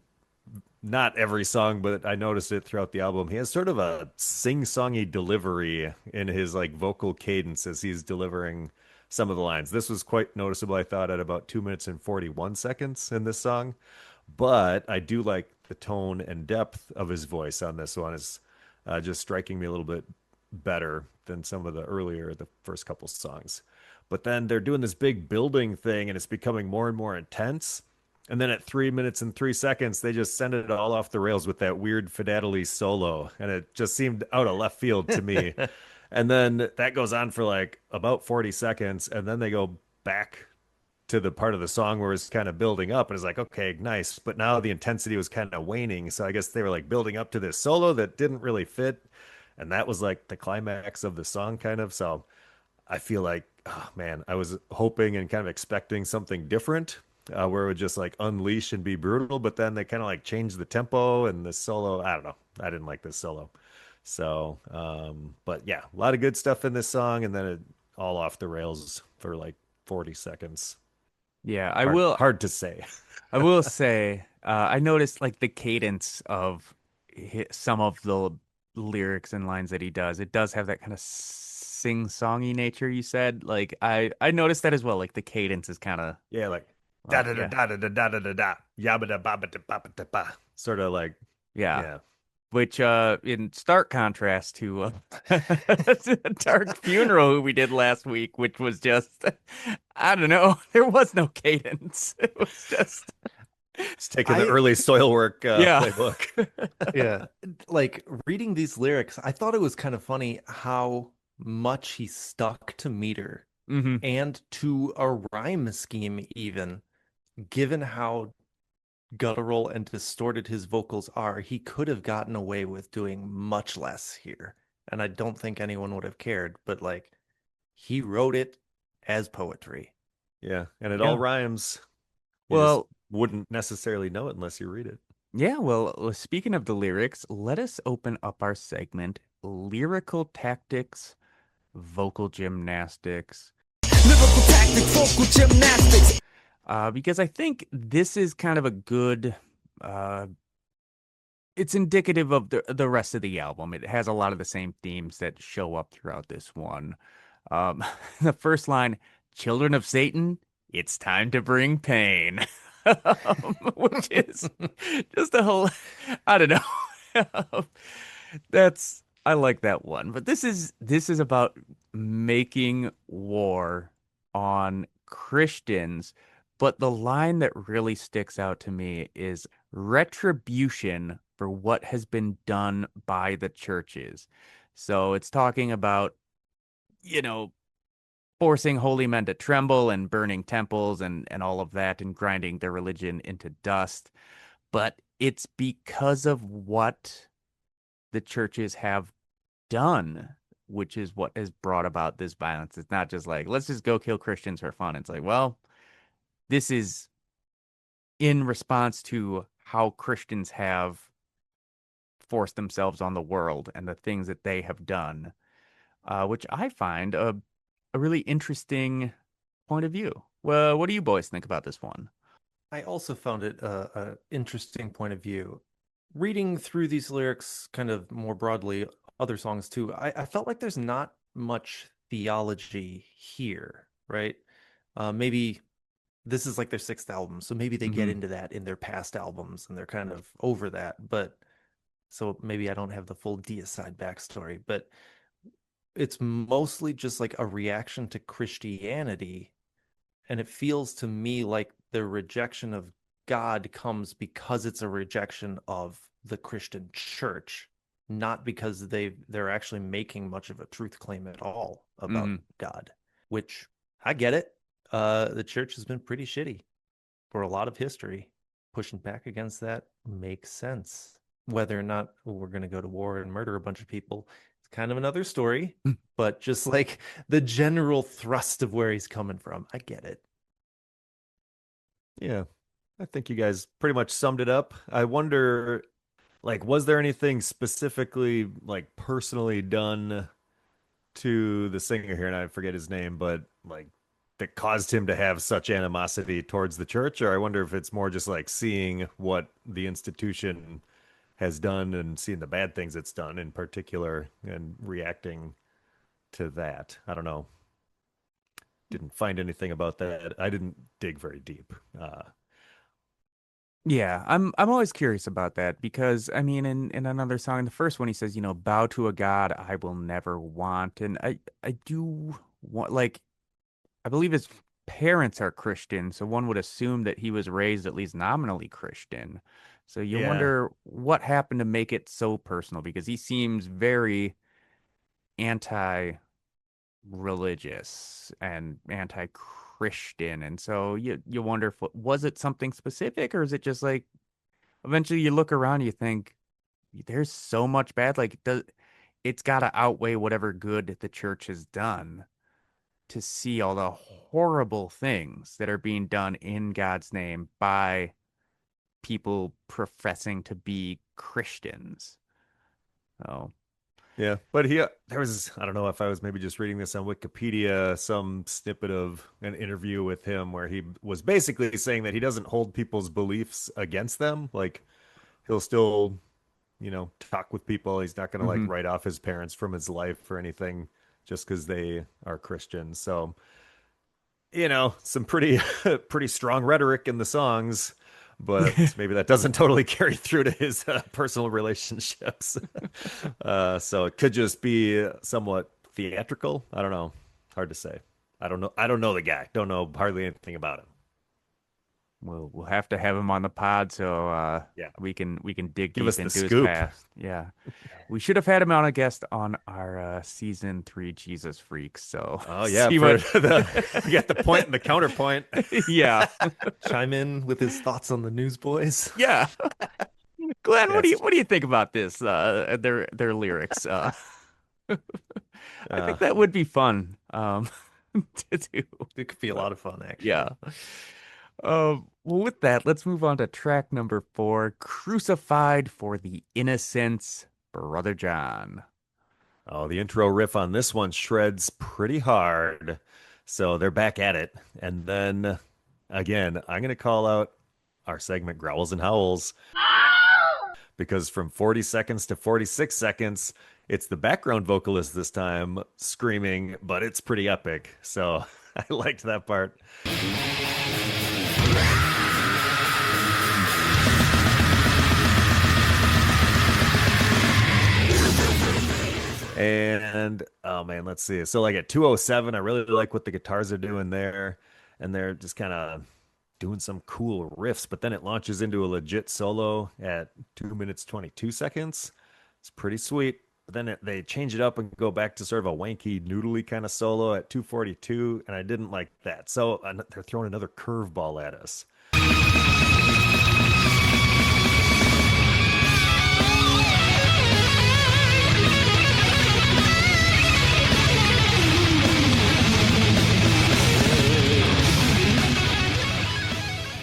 not every song, but I noticed it throughout the album. He has sort of a sing-songy delivery in his like vocal cadence as he's delivering some of the lines. This was quite noticeable, I thought, at about 2 minutes and 41 seconds in this song. But I do like the tone and depth of his voice on this one is just striking me a little bit better than some of the first couple songs. But then they're doing this big building thing and it's becoming more and more intense. And then at 3 minutes and 3 seconds, they just send it all off the rails with that weird Fidelity solo. And it just seemed out of left field to me. And then that goes on for like about 40 seconds. And then they go back to the part of the song where it's kind of building up. And it's like, okay, nice. But now the intensity was kind of waning. So I guess they were like building up to this solo that didn't really fit. And that was like the climax of the song, kind of. So I feel like, oh man, I was hoping and kind of expecting something different, where it would just like unleash and be brutal, but then they kind of like changed the tempo and the solo. I don't know. I didn't like this solo. So, but yeah, a lot of good stuff in this song, and then it all off the rails for like 40 seconds. Yeah, Hard to say. I will say, I noticed like the cadence of some of the lyrics and lines that he does. It does have that kind of sing-songy nature you said. Like I noticed that as well. Like the cadence is kind of Yeah, like da well, da da yeah. da da da da da da yabba da ba ba da ba ba da ba. Sort of like, Yeah. yeah. Which in stark contrast to Dark Funeral who we did last week, which was just I don't know, there was no cadence. It was just It's taking the I early soil work yeah. playbook. yeah, like reading these lyrics, I thought it was kind of funny how much he stuck to meter hmm and to a rhyme scheme, even given how guttural and distorted his vocals are. He could have gotten away with doing much less here. And I don't think anyone would have cared, but like he wrote it as poetry. Yeah, and it all Yeah. rhymes. You just Well, wouldn't necessarily know it unless you read it. yeah, well, speaking of the lyrics, let us open up our segment, Lyrical Tactics, Vocal Gymnastics. Lyrical tactic, vocal gymnastics. Because I think this is kind of a good uh it's indicative of the rest of the album. It has a lot of the same themes that show up throughout this one. Um the first line, Children of Satan, it's time to bring pain. Which is just a whole I don't know. That's I like that one. But this is about making war on Christians. But the line that really sticks out to me is retribution for what has been done by the churches. So it's talking about, you know, forcing holy men to tremble and burning temples and all of that and grinding their religion into dust. But it's because of what the churches have done, which is what has brought about this violence. It's not just like, let's just go kill Christians for fun. It's like, well, this is in response to how Christians have forced themselves on the world and the things that they have done, which I find a really interesting point of view. Well, what do you boys think about this one? I also found it a interesting point of view. Reading through these lyrics kind of more broadly, other songs too, I felt like there's not much theology here, right? Maybe this is like their sixth album, so maybe they get hmm into that in their past albums and they're kind of over that. But so maybe I don't have the full Deicide backstory, but it's mostly just like a reaction to Christianity. And it feels to me like the rejection of God comes because it's a rejection of the Christian church, not because they're actually making much of a truth claim at all about hmm God, which I get it. The church has been pretty shitty for a lot of history. Pushing back against that makes sense. Whether or not we're going to go to war and murder a bunch of people, it's kind of another story. But just like the general thrust of where he's coming from, I get it. Yeah, I think you guys pretty much summed it up. I wonder, like, was there anything specifically, like, personally done to the singer here? And I forget his name, but like, that caused him to have such animosity towards the church? Or I wonder if it's more just like seeing what the institution has done and seeing the bad things it's done in particular and reacting to that. I don't know. Didn't find anything about that. I didn't dig very deep. Yeah, I'm always curious about that because I mean in another song, in the first one he says, bow to a god I will never want. And I do want like I believe his parents are Christian, so one would assume that he was raised at least nominally Christian. So you Yeah. wonder what happened to make it so personal because he seems very anti-religious and anti-Christian. And so you wonder if was it something specific or is it just like eventually you look around, you think there's so much bad. Like, it's got to outweigh whatever good the church has done to see all the horrible things that are being done in God's name by people professing to be Christians. So, Yeah, but there was, I don't know if I was maybe just reading this on Wikipedia, some snippet of an interview with him where he was basically saying that he doesn't hold people's beliefs against them. Like he'll still, talk with people. He's not going to like mhm. write off his parents from his life or anything just because they are Christians. So, some pretty pretty strong rhetoric in the songs, but maybe that doesn't totally carry through to his personal relationships. So it could just be somewhat theatrical. I don't know. Hard to say. I don't know. I don't know the guy. Don't know hardly anything about him. We'll have to have him on the pod so Yeah. we can dig Give us deep the into his scoop. past. Yeah. We should have had him on a guest on our season 3 Jesus Freaks. So Oh yeah, see for what the we got the point and the counterpoint. yeah. Chime in with his thoughts on the Newsboys. Yeah. Glenn, what do you Yes. what do you think about this? Their lyrics. I Uh, think that would be fun to do. It could be a lot of fun, actually. Yeah. Well, with that, let's move on to track number 4, Crucified for the Innocents, Brother John. oh, the intro riff on this one shreds pretty hard. So they're back at it. And then again, I'm gonna call out our segment Growls and Howls because from 40 seconds to 46 seconds, it's the background vocalist this time screaming, but it's pretty epic. So I liked that part. And oh man, let's see. So like at 207, I really like what the guitars are doing there. And they're just kind of doing some cool riffs, but then it launches into a legit solo at 2 minutes 22 seconds. It's pretty sweet. But then they change it up and go back to sort of a wanky, noodly kind of solo at 2:42, and I didn't like that. So they're throwing another curveball at us.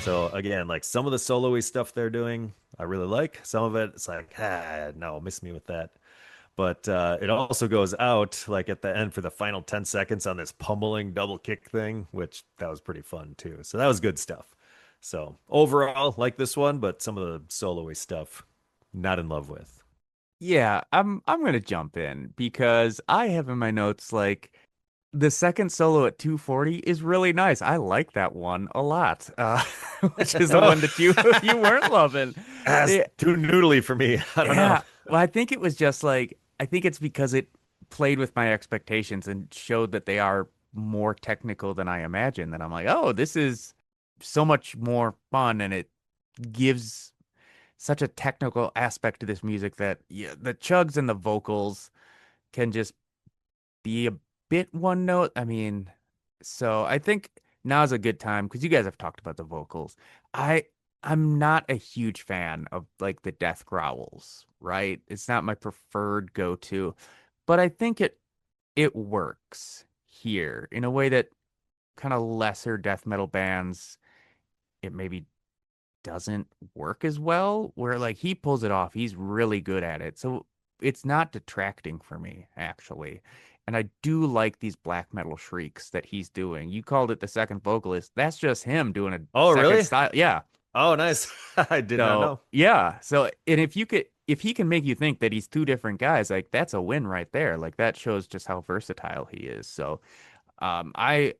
So again, like some of the solo-y stuff they're doing, I really like. Some of it, it's like, no, miss me with that. But it also goes out like at the end for the final 10 seconds on this pummeling double kick thing, which that was pretty fun too. So that was good stuff. So overall, like this one, but some of the solo-y stuff, not in love with. Yeah, I'm gonna jump in because I have in my notes like the second solo at 240 is really nice. I like that one a lot, which is the one that you Oh, you weren't loving. that's Yeah, too noodly for me. I don't know. yeah. Well, I think it was just like I think it's because it played with my expectations and showed that they are more technical than I imagined. That I'm like, oh, this is so much more fun, and it gives such a technical aspect to this music that yeah, the chugs and the vocals can just be a bit one note. I mean, so I think now's a good time because you guys have talked about the vocals. I I'm not a huge fan of like the death growls, right? It's not my preferred go-to, but I think it works here in a way that kind of lesser death metal bands it maybe doesn't work as well, where like he pulls it off. He's really good at it. So it's not detracting for me, actually. And I do like these black metal shrieks that he's doing. You called it the second vocalist. That's just him doing a Oh, second really? style. Yeah. Oh, nice. I did not So know. yeah. So and if he can make you think that he's two different guys, like that's a win right there. Like that shows just how versatile he is. So I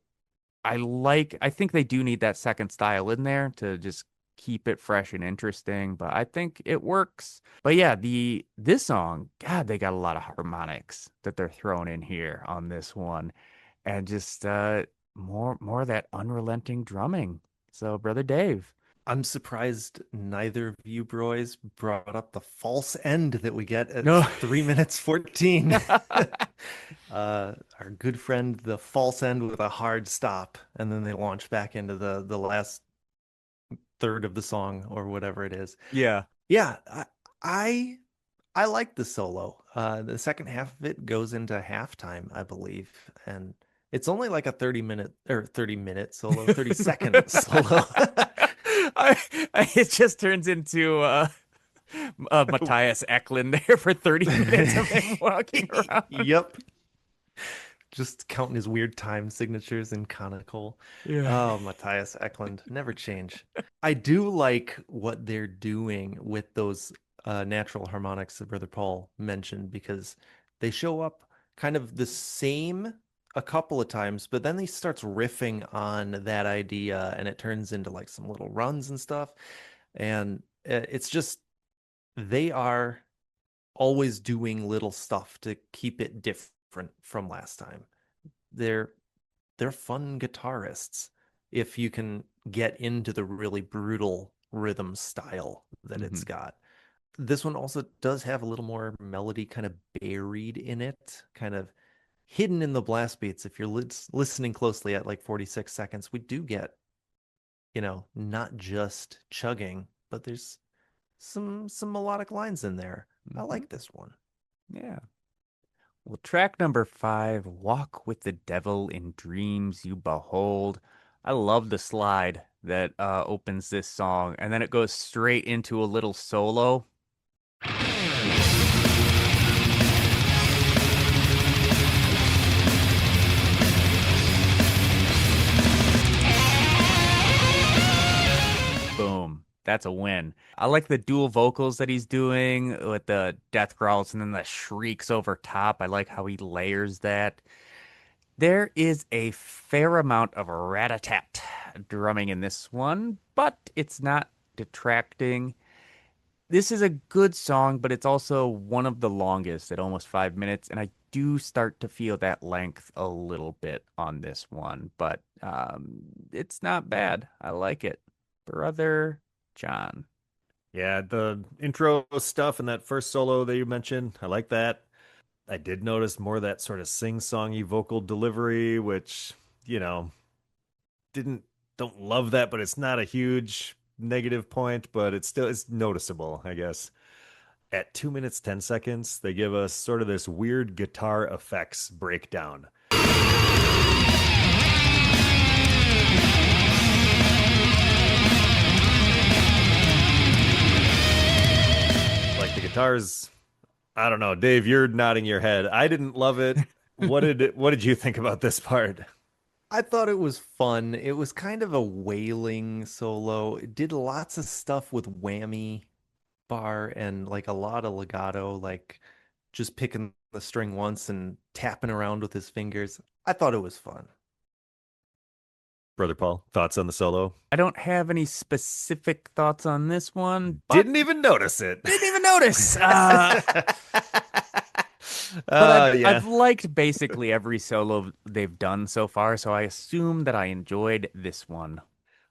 think they do need that second style in there to just keep it fresh and interesting, but I think it works. But yeah, this song, God, they got a lot of harmonics that they're throwing in here on this one, and just more of that unrelenting drumming. So, brother Dave. I'm surprised neither of you boys brought up the false end that we get at No. 3 minutes 14. Our good friend, the false end with a hard stop, and then they launch back into the last third of the song or whatever it is. Yeah. Yeah, I I like the solo. The second half of it goes into halftime, I believe, and it's only like a 30-minute solo, 30-second solo. It just turns into Matthias Eklund there for 30 minutes of him walking around. Yep. Just counting his weird time signatures in conical. Yeah. Oh, Matthias Eklund, never change. I do like what they're doing with those natural harmonics that Brother Paul mentioned, because they show up kind of the same a couple of times, but then he starts riffing on that idea and it turns into like some little runs and stuff. And it's just, they are always doing little stuff to keep it different from last time. They're fun guitarists if you can get into the really brutal rhythm style that it's got. This one also does have a little more melody kind of buried in it, kind of hidden in the blast beats. If you're listening closely at like 46 seconds, we do get, not just chugging, but there's some melodic lines in there. I like this one. Yeah. Well, track number 5, Walk with the Devil in Dreams You Behold. I love the slide that opens this song, and then it goes straight into a little solo. Boom. That's a win. I like the dual vocals that he's doing with the death growls and then the shrieks over top. I like how he layers that. There is a fair amount of rat-a-tat drumming in this one, but it's not detracting. This is a good song, but it's also one of the longest at almost 5 minutes, and I do start to feel that length a little bit on this one, but it's not bad. I like it. Brother John. Yeah, the intro stuff and that first solo that you mentioned, I like that. I did notice more of that sort of sing-songy vocal delivery, which, don't love that, but it's not a huge negative point, but it's noticeable, I guess. At 2 minutes 10 seconds, they give us sort of this weird guitar effects breakdown. Like the guitars, I don't know, Dave, you're nodding your head. I didn't love it. What did you think about this part? I thought it was fun. It was kind of a wailing solo. It did lots of stuff with whammy bar and like a lot of legato, like just picking the string once and tapping around with his fingers. I thought it was fun. Brother Paul, thoughts on the solo? I don't have any specific thoughts on this one, but Didn't even notice it. didn't even notice. I've liked basically every solo they've done so far, so I assume that I enjoyed this one.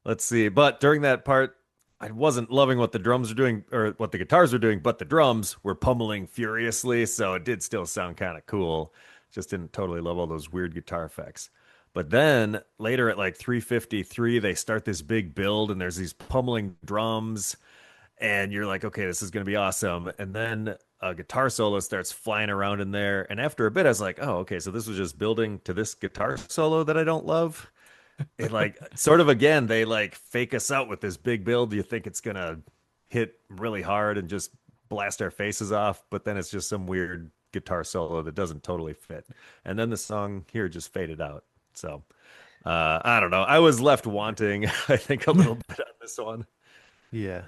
Let's see. But during that part, I wasn't loving what the drums are doing or what the guitars were doing, but the drums were pummeling furiously, so it did still sound kind of cool. Just didn't totally love all those weird guitar effects. But then later at like 3:53, they start this big build and there's these pummeling drums and you're like, okay, this is going to be awesome. And then a guitar solo starts flying around in there. And after a bit, I was like, oh, okay, so this was just building to this guitar solo that I don't love. It like sort of, again, they like fake us out with this big build. You think it's going to hit really hard and just blast our faces off. But then it's just some weird guitar solo that doesn't totally fit. And then the song here just faded out. So I don't know. I was left wanting, I think, a little bit on this one. Yeah.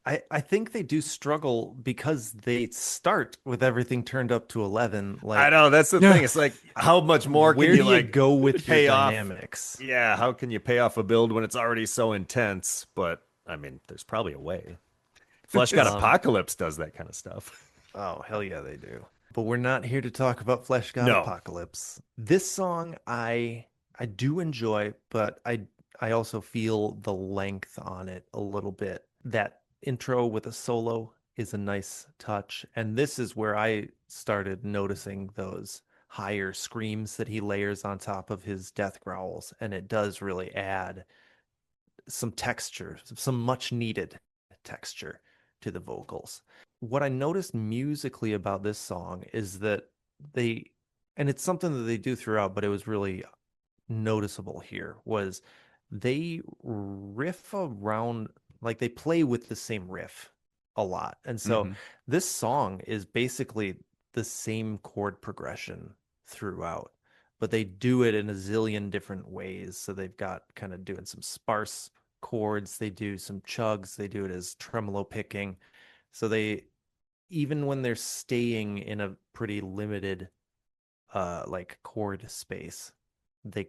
I think they do struggle because they start with everything turned up to 11. Like, I know, that's the thing. It's like, how much more where can you do like go with pay your off? dynamics? Yeah, how can you pay off a build when it's already so intense? But I mean, there's probably a way. Flesh God Um, Apocalypse does that kind of stuff. oh, hell yeah, they do. But we're not here to talk about Flesh God No. Apocalypse. This song I do enjoy, but I also feel the length on it a little bit. That intro with a solo is a nice touch, and this is where I started noticing those higher screams that he layers on top of his death growls, and it does really add some texture, some much needed texture to the vocals. What I noticed musically about this song is that they, and it's something that they do throughout, but it was really noticeable here, was they riff around, like they play with the same riff a lot. And so Hmm. this song is basically the same chord progression throughout, but they do it in a zillion different ways. So they've got kind of doing some sparse chords, they do some chugs, they do it as tremolo picking. So they, even when they're staying in a pretty limited like chord space, they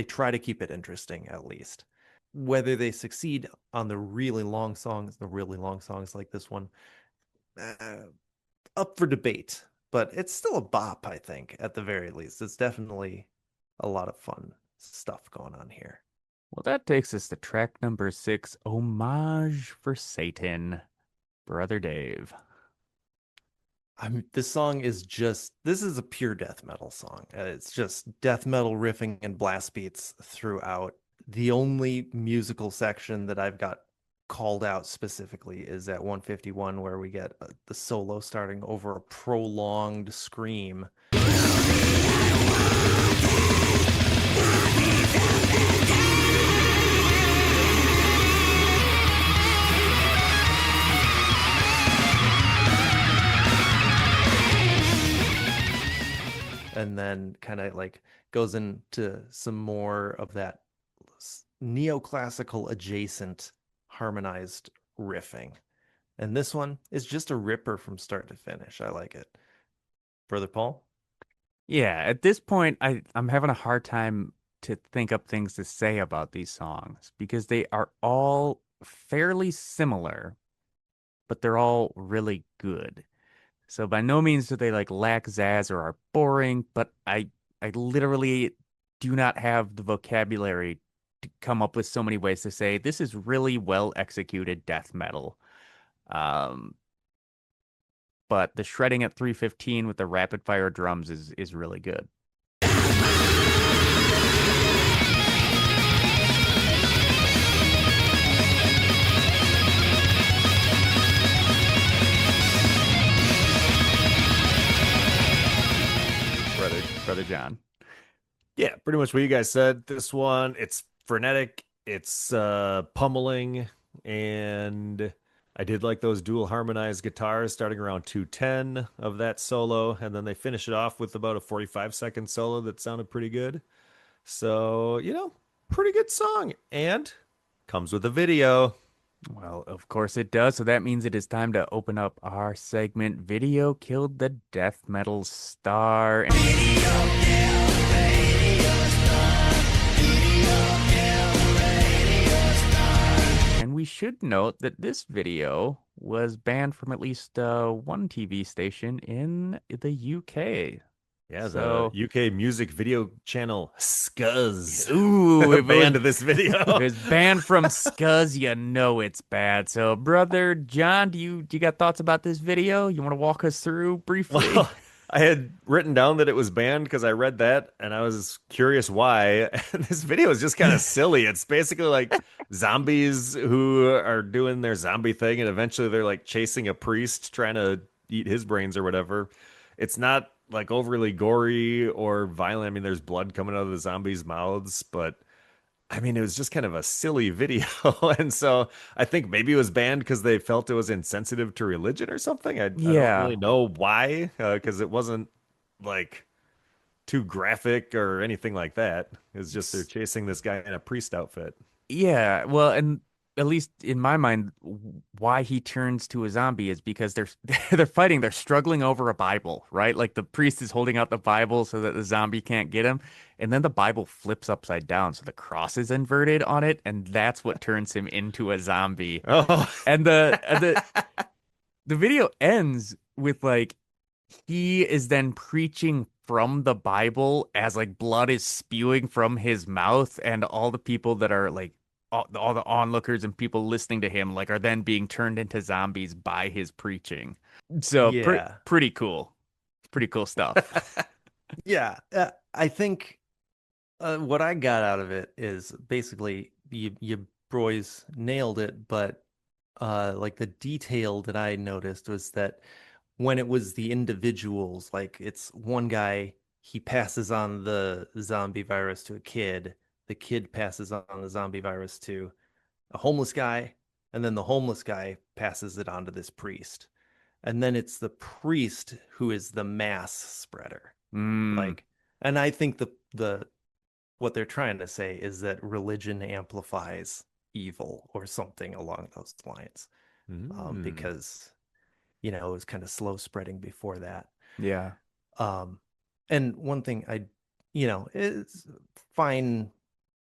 try to keep it interesting at least. Whether they succeed on the really long songs like this one, uh, up for debate, but it's still a bop, I think, at the very least. It's definitely a lot of fun stuff going on here. Well, that takes us to track number 6, Homage for Satan, Brother Dave. This song is this is a pure death metal song. It's just death metal riffing and blast beats throughout. The only musical section that I've got called out specifically is at 151, where we get the solo starting over a prolonged scream. And then kind of like goes into some more of that neoclassical adjacent harmonized riffing. And this one is just a ripper from start to finish. I like it. Brother Paul? Yeah, at this point, I'm having a hard time to think up things to say about these songs because they are all fairly similar, but they're all really good. So by no means do they like lack zazz or are boring, but I literally do not have the vocabulary to come up with so many ways to say this is really well executed death metal. Um, but the shredding at 315 with the rapid fire drums is really good. Brother John. Yeah, pretty much what you guys said. This one, it's frenetic, it's pummeling, and I did like those dual harmonized guitars starting around 210 of that solo, and then they finish it off with about a 45-second solo that sounded pretty good. So, pretty good song, and comes with a video. Well, of course it does. So that means it is time to open up our segment. Video killed the death metal star. And we should note that this video was banned from at least one TV station in the UK. Yeah, the So, UK music video channel Scuzz ooh, if banned it this if video. it's banned from Scuzz, you know it's bad. So, brother John, do you got thoughts about this video? You want to walk us through briefly? Well, I had written down that it was banned because I read that and I was curious why. And this video is just kind of silly. It's basically like zombies who are doing their zombie thing, and eventually they're like chasing a priest trying to eat his brains or whatever. It's not like overly gory or violent. I mean, there's blood coming out of the zombies' mouths, but I mean, it was just kind of a silly video. And so I think maybe it was banned because they felt it was insensitive to religion or something. I don't Yeah. really know why, because it wasn't like too graphic or anything like that. It's just they're chasing this guy in a priest outfit. Yeah, well, and at least in my mind, why he turns to a zombie is because they're they're fighting, they're struggling over a Bible, right? Like the priest is holding out the Bible so that the zombie can't get him, and then the Bible flips upside down, so the cross is inverted on it, and that's what turns him into a zombie. Oh, And the video ends with like he is then preaching from the Bible as like blood is spewing from his mouth, and all the people that are like all the onlookers and people listening to him like are then being turned into zombies by his preaching. So Yeah. pretty cool stuff. Yeah. I think what I got out of it is basically you boys nailed it, but like the detail that I noticed was that when it was the individuals, like it's one guy, he passes on the zombie virus to a kid, the kid passes on the zombie virus to a homeless guy, and then the homeless guy passes it on to this priest. And then it's the priest who is the mass spreader. Mm, Like, and I think the what they're trying to say is that religion amplifies evil or something along those lines. mm. Because it was kind of slow spreading before that. yeah. Um, and one thing it's fine,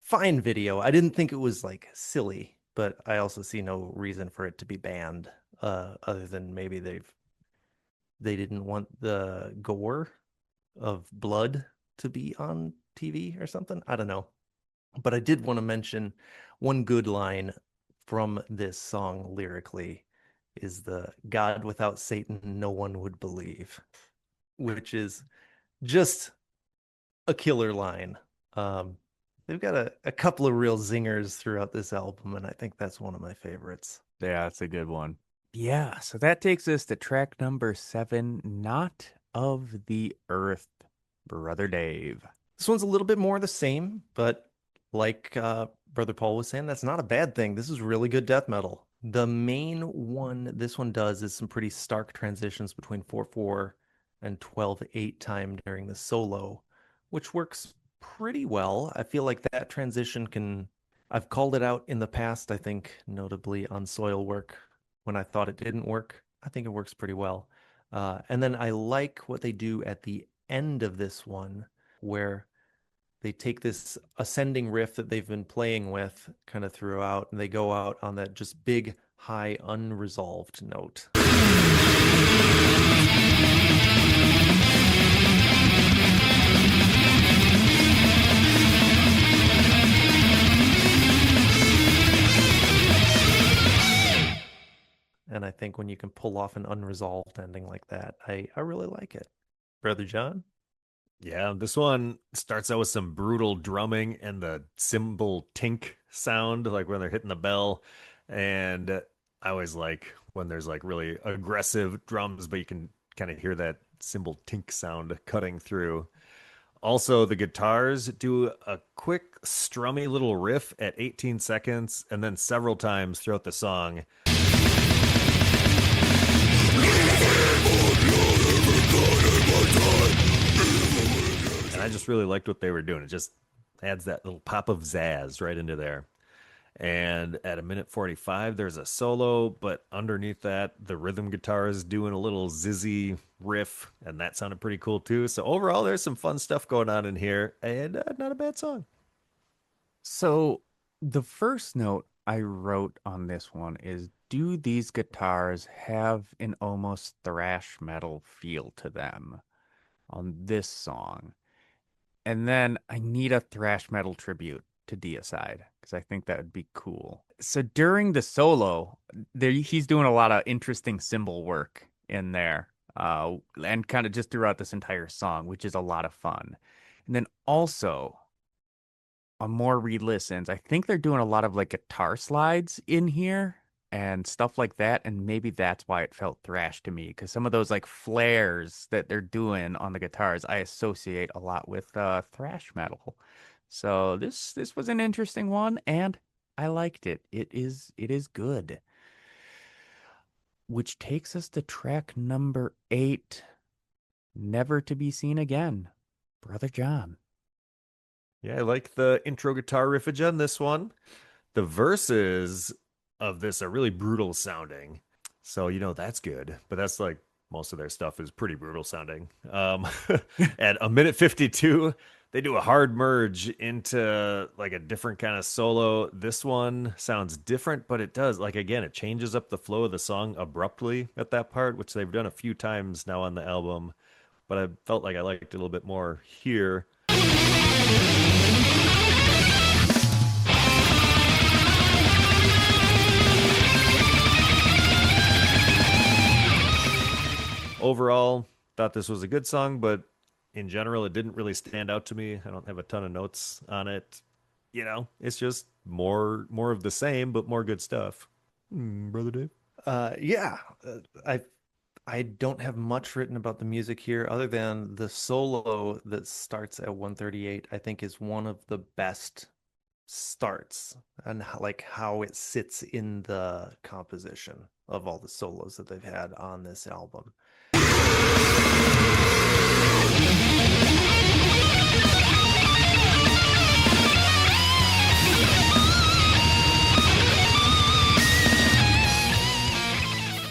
fine video. I didn't think it was like silly, but I also see no reason for it to be banned, other than maybe they didn't want the gore of blood to be on TV or something. I don't know. But I did want to mention one good line from this song lyrically is the God without Satan, no one would believe, which is just a killer line. Um, they've got a couple of real zingers throughout this album, and I think that's one of my favorites. Yeah, that's a good one. Yeah, so that takes us to track number 7, Not of the Earth, Brother Dave. This one's a little bit more the same, but like Brother Paul was saying, that's not a bad thing. This is really good death metal. The main one this one does is some pretty stark transitions between 4/4 and 12/8 time during the solo, which works pretty well. I feel like that transition I've called it out in the past, I think, notably on Soil Work when I thought it didn't work. I think it works pretty well. And then I like what they do at the end of this one, where they take this ascending riff that they've been playing with kind of throughout, and they go out on that just big, high, unresolved note. And I think when you can pull off an unresolved ending like that, I really like it. Brother John? Yeah, this one starts out with some brutal drumming and the cymbal tink sound, like when they're hitting the bell. And I always like when there's like really aggressive drums, but you can kind of hear that cymbal tink sound cutting through. Also, the guitars do a quick, strummy little riff at 18 seconds, and then several times throughout the song. And I just really liked what they were doing. It just adds that little pop of zazz right into there. And at 1:45, there's a solo, but underneath that, the rhythm guitar is doing a little zizzy riff, and that sounded pretty cool too. So overall, there's some fun stuff going on in here, and not a bad song. So the first note I wrote on this one is, do these guitars have an almost thrash metal feel to them on this song? And then I need a thrash metal tribute to Deicide because I think that would be cool. So during the solo, he's doing a lot of interesting cymbal work in there, and kind of just throughout this entire song, which is a lot of fun. And then also on more re-listens, I think they're doing a lot of like guitar slides in here and stuff like that, and maybe that's why it felt thrash to me, because some of those like flares that they're doing on the guitars I associate a lot with thrash metal. So this was an interesting one, and I liked it. It is good. Which takes us to track number 8, Never to Be Seen Again, Brother John. Yeah, I like the intro guitar riffage on this one. The verses of this are really brutal sounding. So, that's good. But that's like most of their stuff is pretty brutal sounding. At a minute 52, they do a hard merge into like a different kind of solo. This one sounds different, but it does. Like, again, it changes up the flow of the song abruptly at that part, which they've done a few times now on the album. But I felt like I liked it a little bit more here. Overall, thought this was a good song, but in general, it didn't really stand out to me. I don't have a ton of notes on it. It's just more of the same, but more good stuff. Brother Dave? Yeah, I don't have much written about the music here other than the solo that starts at 138, I think is one of the best starts and like how it sits in the composition of all the solos that they've had on this album.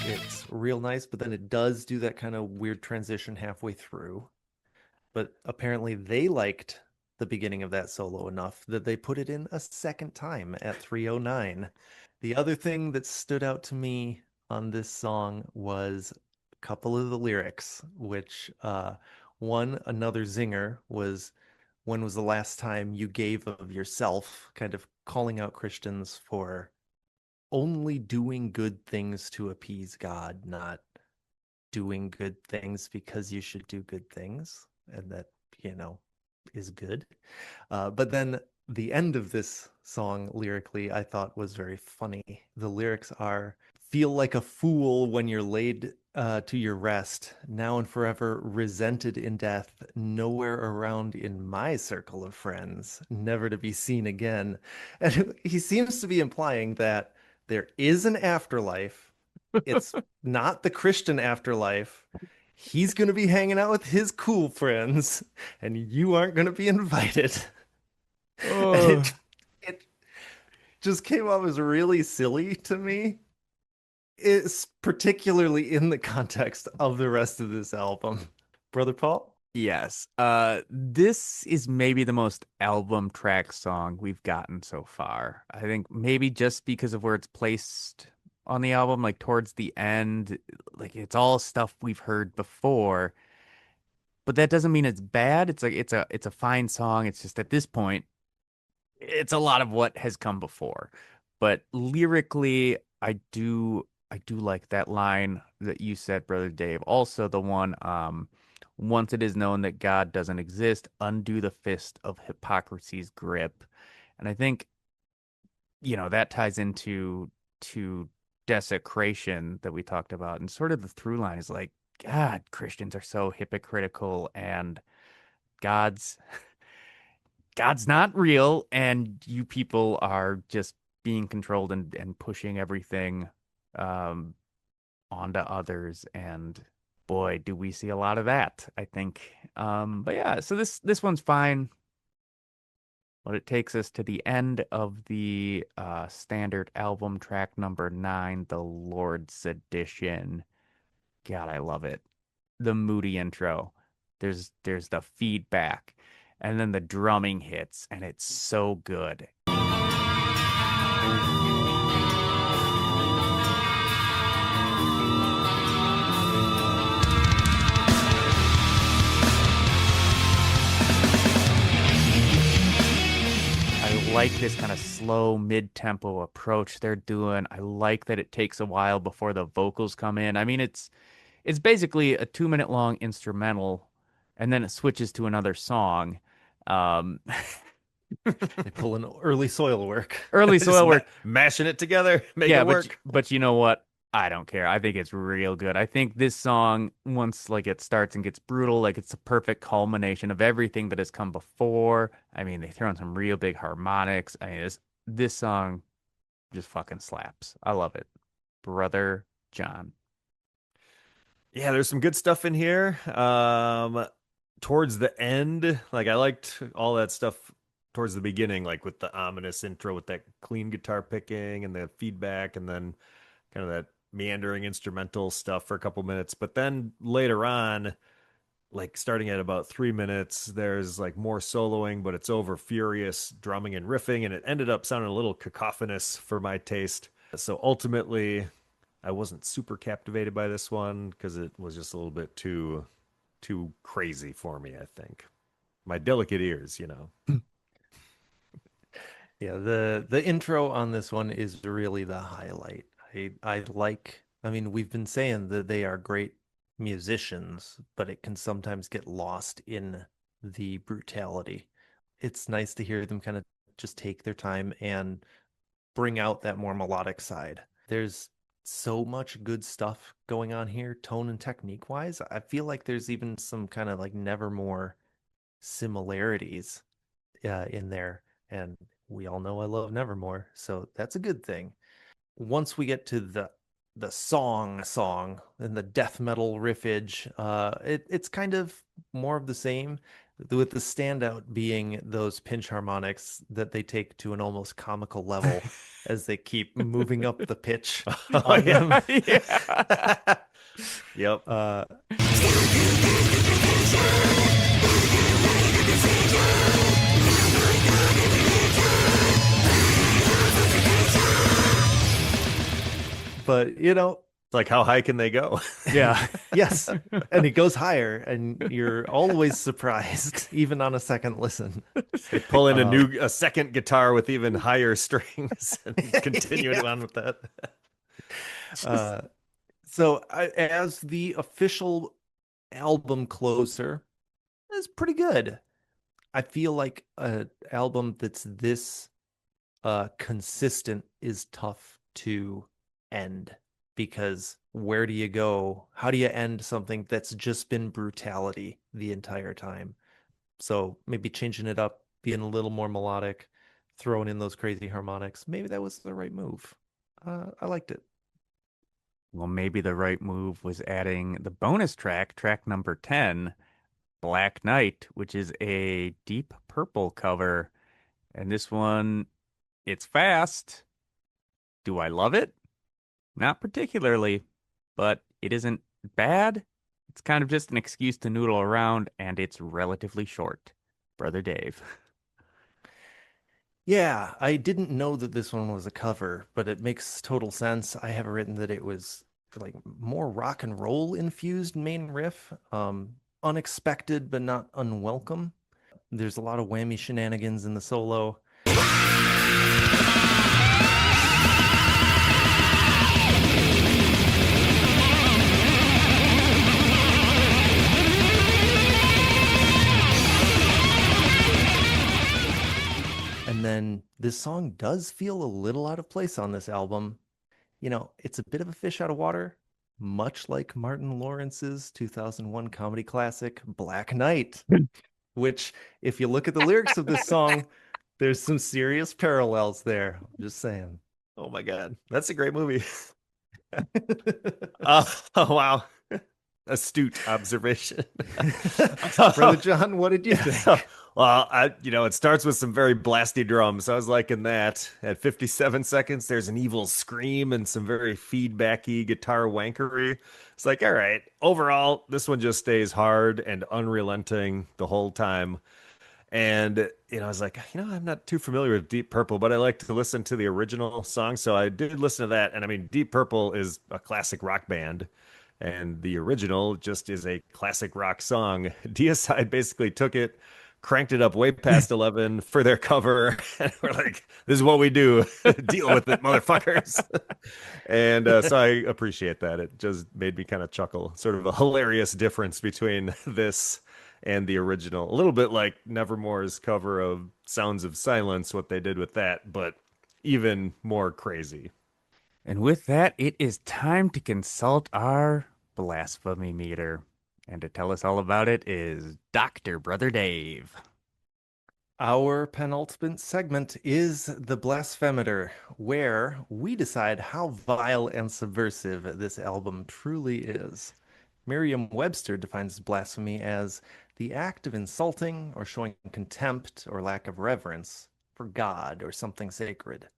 It's real nice, but then it does do that kind of weird transition halfway through. But apparently they liked the beginning of that solo enough that they put it in a second time at 309. The other thing that stood out to me on this song was a couple of the lyrics, which one, another zinger was, when was the last time you gave of yourself, kind of calling out Christians for only doing good things to appease God, not doing good things because you should do good things, and that, is good. But then the end of this song lyrically, I thought was very funny. The lyrics are, feel like a fool when you're laid to your rest, now and forever resented in death, nowhere around in my circle of friends, never to be seen again. And he seems to be implying that there is an afterlife. It's not the Christian afterlife. He's going to be hanging out with his cool friends, and you aren't going to be invited. And it just came off as really silly to me. It's particularly in the context of the rest of this album. Brother Paul? Yes. This is maybe the most album track song we've gotten so far. I think maybe just because of where it's placed on the album, like towards the end, like it's all stuff we've heard before, but that doesn't mean it's bad. It's like it's a fine song. It's just at this point, it's a lot of what has come before. But lyrically, I do like that line that you said, Brother Dave. Also the one, once it is known that God doesn't exist, undo the fist of hypocrisy's grip. And I think, that ties into to desecration that we talked about. And sort of the through line is like, God, Christians are so hypocritical and God's God's not real, and you people are just being controlled and pushing everything um, onto others. And boy, do we see a lot of that, I think. But yeah, so this one's fine. But it takes us to the end of the standard album track number 9, the Lord's Edition. God, I love it. The moody intro. There's the feedback, and then the drumming hits, and it's so good. I like this kind of slow mid-tempo approach they're doing. I like that it takes a while before the vocals come in. I mean, it's basically a 2-minute long instrumental, and then it switches to another song. Um, They pull in early soil work. early Just soil work. mashing it together, make Yeah, it work. but you know what? I don't care. I think it's real good. I think this song, once like it starts and gets brutal, like it's the perfect culmination of everything that has come before. I mean, they throw in some real big harmonics. I mean, this song just fucking slaps. I love it. Brother John. Yeah, there's some good stuff in here. Towards the end, like I liked all that stuff towards the beginning, like with the ominous intro with that clean guitar picking and the feedback, and then kind of that meandering instrumental stuff for a couple minutes. But then later on, like starting at about 3 minutes, there's like more soloing, but it's over furious drumming and riffing, and it ended up sounding a little cacophonous for my taste. So ultimately, I wasn't super captivated by this one because it was just a little bit too crazy for me, I think. My delicate ears, you know. Yeah, the intro on this one is really the highlight. I like, I mean, we've been saying that they are great musicians, but it can sometimes get lost in the brutality. It's nice to hear them kind of just take their time and bring out that more melodic side. There's so much good stuff going on here, tone and technique wise. I feel like there's even some kind of like Nevermore similarities in there. And we all know I love Nevermore, so that's a good thing. Once we get to the song and the death metal riffage, it's kind of more of the same, with the standout being those pinch harmonics that they take to an almost comical level as they keep moving up the pitch Oh, on them. yeah. Yep. But you know, It's like, how high can they go? Yeah. yes, and it goes higher, and you're always surprised, even on a second listen. They pull in Um, a second guitar with even higher strings and continue Yeah. on with that. Uh, as the official album closer, is pretty good. I feel like an album that's this consistent is tough to end, because where do you go? How do you end something that's just been brutality the entire time? So maybe changing it up, being a little more melodic, throwing in those crazy harmonics. Maybe that was the right move. I liked it. Well, maybe the right move was adding the bonus track, track number 10, Black Knight, which is a Deep Purple cover. And this one, it's fast. Do I love it? Not particularly, but it isn't bad. It's kind of just an excuse to noodle around, and it's relatively short. Brother Dave. Yeah, I didn't know that this one was a cover, but it makes total sense. I have written that it was like more rock and roll infused main riff. Unexpected but not unwelcome. There's a lot of whammy shenanigans in the solo. And then this song does feel a little out of place on this album. You know, it's a bit of a fish out of water, much like Martin Lawrence's 2001 comedy classic, Black Knight, which, if you look at the lyrics of this song, there's some serious parallels there. I'm just saying. Oh my God. That's a great movie. Oh, wow. Astute observation. Brother John, what did you think? Well, it starts with some very blasty drums. I was liking that. At 57 seconds, there's an evil scream and some very feedbacky guitar wankery. It's like, all right, overall, this one just stays hard and unrelenting the whole time. And, I was like, I'm not too familiar with Deep Purple, but I like to listen to the original song. So I did listen to that. And I mean, Deep Purple is a classic rock band. And the original just is a classic rock song. Deicide basically took it, cranked it up way past 11 for their cover. And we're like, this is what we do. Deal with it, motherfuckers. And so I appreciate that. It just made me kind of chuckle. Sort of a hilarious difference between this and the original. A little bit like Nevermore's cover of Sounds of Silence, what they did with that, but even more crazy. And with that, it is time to consult our blasphemy meter. And to tell us all about it is Dr. Brother Dave. Our penultimate segment is the Blasphemeter, where we decide how vile and subversive this album truly is. Merriam-Webster defines blasphemy as the act of insulting or showing contempt or lack of reverence for God or something sacred.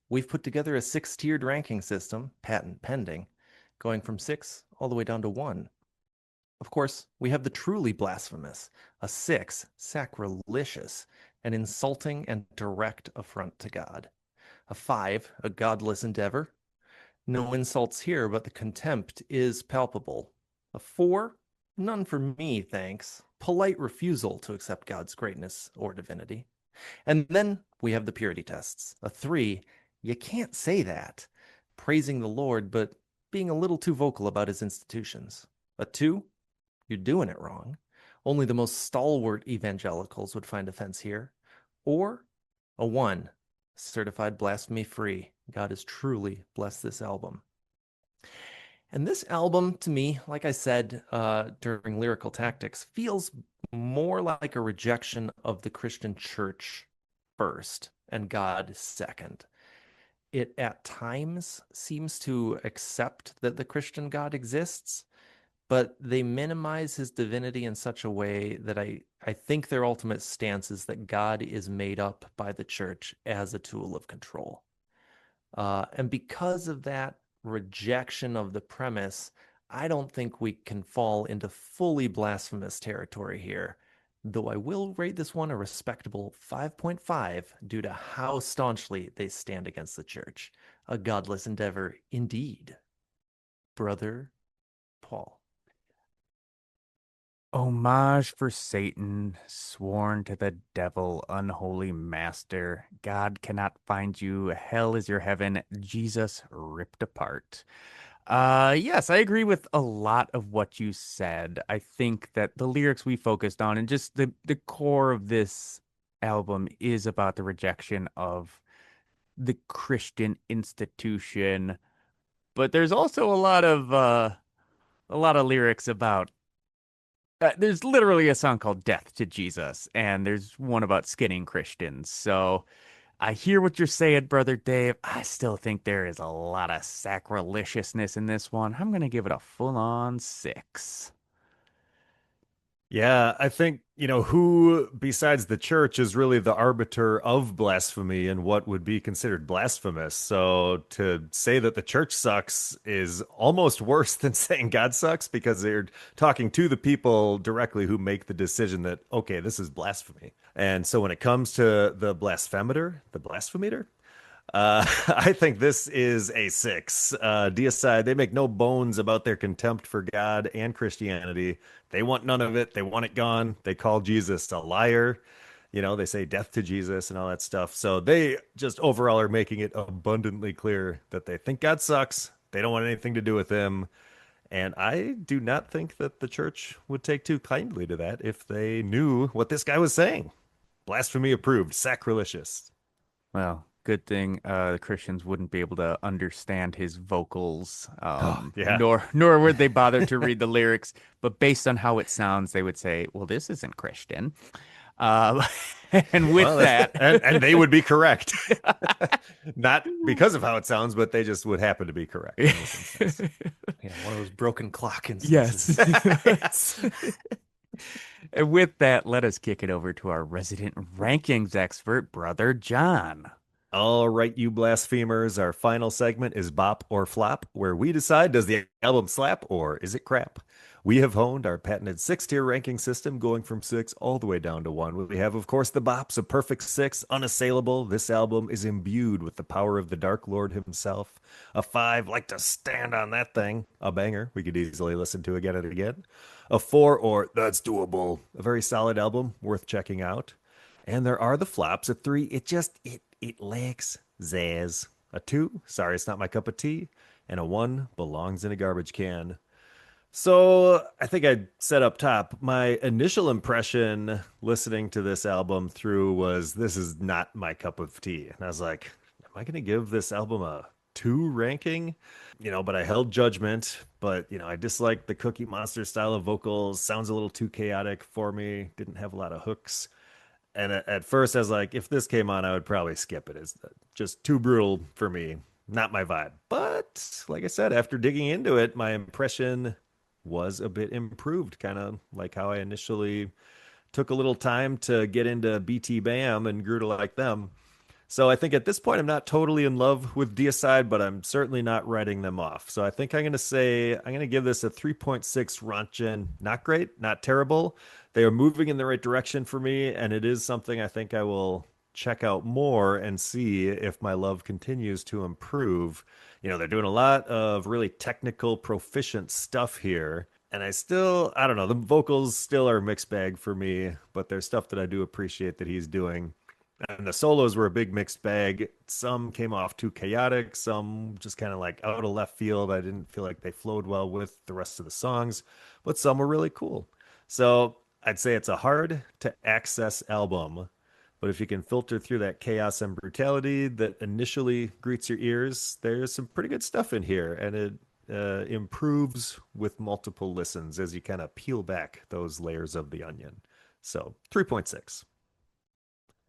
We've put together a 6-tiered ranking system, patent pending, going from 6 all the way down to 1. Of course, we have the truly blasphemous, a 6, sacrilegious, an insulting and direct affront to God. A 5, a godless endeavor. No insults here, but the contempt is palpable. A 4, none for me, thanks. Polite refusal to accept God's greatness or divinity. And then we have the purity tests. A 3, you can't say that. Praising the Lord, but being a little too vocal about his institutions. A 2, you're doing it wrong. Only the most stalwart evangelicals would find offense here. Or a 1, certified blasphemy free. God has truly blessed this album. And this album, to me, like I said during Lyrical Tactics, feels more like a rejection of the Christian church first and God second. It at times seems to accept that the Christian God exists, but they minimize his divinity in such a way that I think their ultimate stance is that God is made up by the church as a tool of control. And because of that rejection of the premise, I don't think we can fall into fully blasphemous territory here, though I will rate this one a respectable 5.5 due to how staunchly they stand against the church. A godless endeavor indeed. Brother Paul. Homage for Satan, sworn to the devil, unholy master. God cannot find you. Hell is your heaven. Jesus ripped apart. Yes, I agree with a lot of what you said. I think that the lyrics we focused on and just the core of this album is about the rejection of the Christian institution. But there's also a lot of lyrics about there's literally a song called Death to Jesus, and there's one about skinning Christians. So I hear what you're saying, Brother Dave. I still think there is a lot of sacrilegiousness in this one. I'm going to give it a full-on 6. Yeah, I think, who besides the church is really the arbiter of blasphemy and what would be considered blasphemous. So to say that the church sucks is almost worse than saying God sucks because they're talking to the people directly who make the decision that, okay, this is blasphemy. And so when it comes to the blasphemeter, I think this is a 6. Deicide, they make no bones about their contempt for God and Christianity. They want none of it. They want it gone. They call Jesus a liar. They say death to Jesus and all that stuff. So they just overall are making it abundantly clear that they think God sucks. They don't want anything to do with him. And I do not think that the church would take too kindly to that if they knew what this guy was saying. Blasphemy approved, sacrilegious. Well, good thing the Christians wouldn't be able to understand his vocals, Yeah. nor would they bother to read the lyrics. But based on how it sounds, they would say, "Well, this isn't Christian." Uh, and with Well, that, and they would be correct. Not because of how it sounds, but they just would happen to be correct in this instance. Yeah, one of those broken clock instances. yes. And with that, let us kick it over to our resident rankings expert, Brother John. All right, you blasphemers. Our final segment is Bop or Flop, where we decide, does the album slap or is it crap? We have honed our patented 6-tier ranking system, going from 6 all the way down to 1. We have, of course, the bops, a perfect 6, unassailable. This album is imbued with the power of the Dark Lord himself. A 5, like to stand on that thing. A banger we could easily listen to again and again. A 4, or that's doable. A very solid album, worth checking out. And there are the flops. A 3, it lacks zazz. A 2, sorry, it's not my cup of tea. And a 1, belongs in a garbage can. So I think I said up top, my initial impression listening to this album through was, this is not my cup of tea. And I was like, am I going to give this album a 2 ranking? But I held judgment. But, I disliked the Cookie Monster style of vocals. Sounds a little too chaotic for me. Didn't have a lot of hooks. And at first I was like, if this came on, I would probably skip it. It's just too brutal for me. Not my vibe. But like I said, after digging into it, my impression was a bit improved, kind of like how I initially took a little time to get into BT Bam and grew to like them. So I think at this point I'm not totally in love with Deicide, but I'm certainly not writing them off. So I think I'm going to give this a 3.6 Rontgen. Not great, not terrible. They are moving in the right direction for me, and it is something I think I will check out more and see if my love continues to improve. They're doing a lot of really technical, proficient stuff here. And I don't know, the vocals still are a mixed bag for me, but there's stuff that I do appreciate that he's doing. And the solos were a big mixed bag. Some came off too chaotic, some just kind of like out of left field. I didn't feel like they flowed well with the rest of the songs, but some were really cool. So I'd say it's a hard to access album, but if you can filter through that chaos and brutality that initially greets your ears, there's some pretty good stuff in here, and it improves with multiple listens as you kind of peel back those layers of the onion. So 3.6.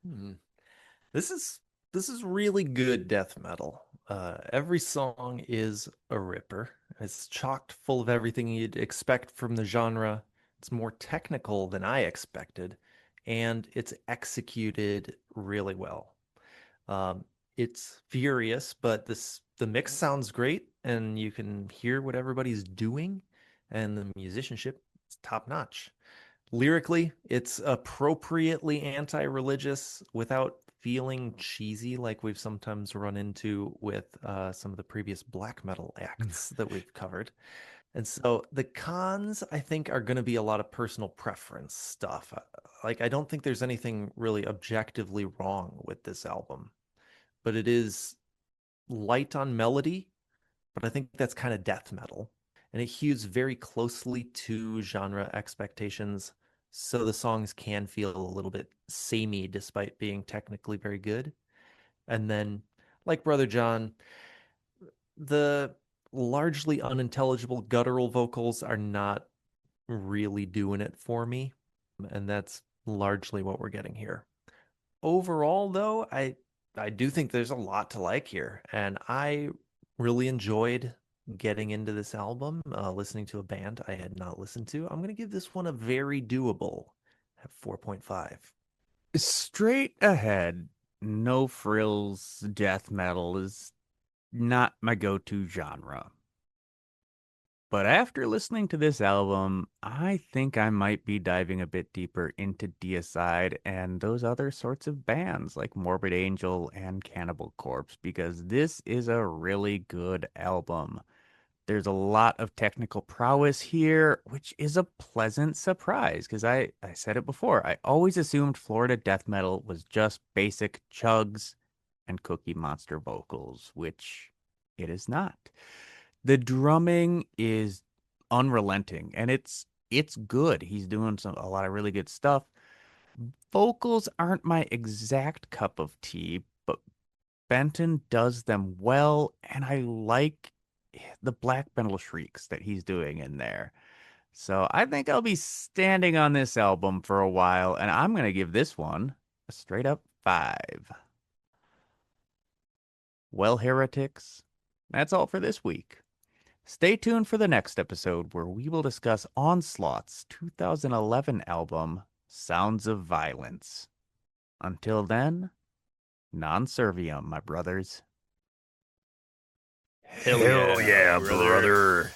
Hmm. This is really good death metal. Every song is a ripper. It's chocked full of everything you'd expect from the genre. It's more technical than I expected, and it's executed really well. It's furious, but the mix sounds great, and you can hear what everybody's doing, and the musicianship is top notch. Lyrically, it's appropriately anti-religious without feeling cheesy like we've sometimes run into with some of the previous black metal acts that we've covered. And so the cons, I think, are going to be a lot of personal preference stuff. Like, I don't think there's anything really objectively wrong with this album, but it is light on melody, but I think that's kind of death metal. And it hews very closely to genre expectations, so the songs can feel a little bit samey despite being technically very good. And then, like Brother John, the largely unintelligible guttural vocals are not really doing it for me. And that's largely what we're getting here. Overall, though, I do think there's a lot to like here, and I really enjoyed getting into this album, listening to a band I had not listened to. I'm gonna give this one a very doable at 4.5. Straight ahead, no frills death metal is not my go-to genre. But after listening to this album, I think I might be diving a bit deeper into Deicide and those other sorts of bands like Morbid Angel and Cannibal Corpse because this is a really good album. There's a lot of technical prowess here, which is a pleasant surprise because I said it before. I always assumed Florida death metal was just basic chugs and Cookie Monster vocals, which it is not. The drumming is unrelenting and it's good. He's doing a lot of really good stuff. Vocals aren't my exact cup of tea, but Benton does them well, and I like the black metal shrieks that he's doing in there. So I think I'll be standing on this album for a while, and I'm going to give this one a straight up 5. Well, heretics, that's all for this week. Stay tuned for the next episode where we will discuss Onslaught's 2011 album, Sounds of Violence. Until then, non serviam, my brothers. Hell yeah, brother.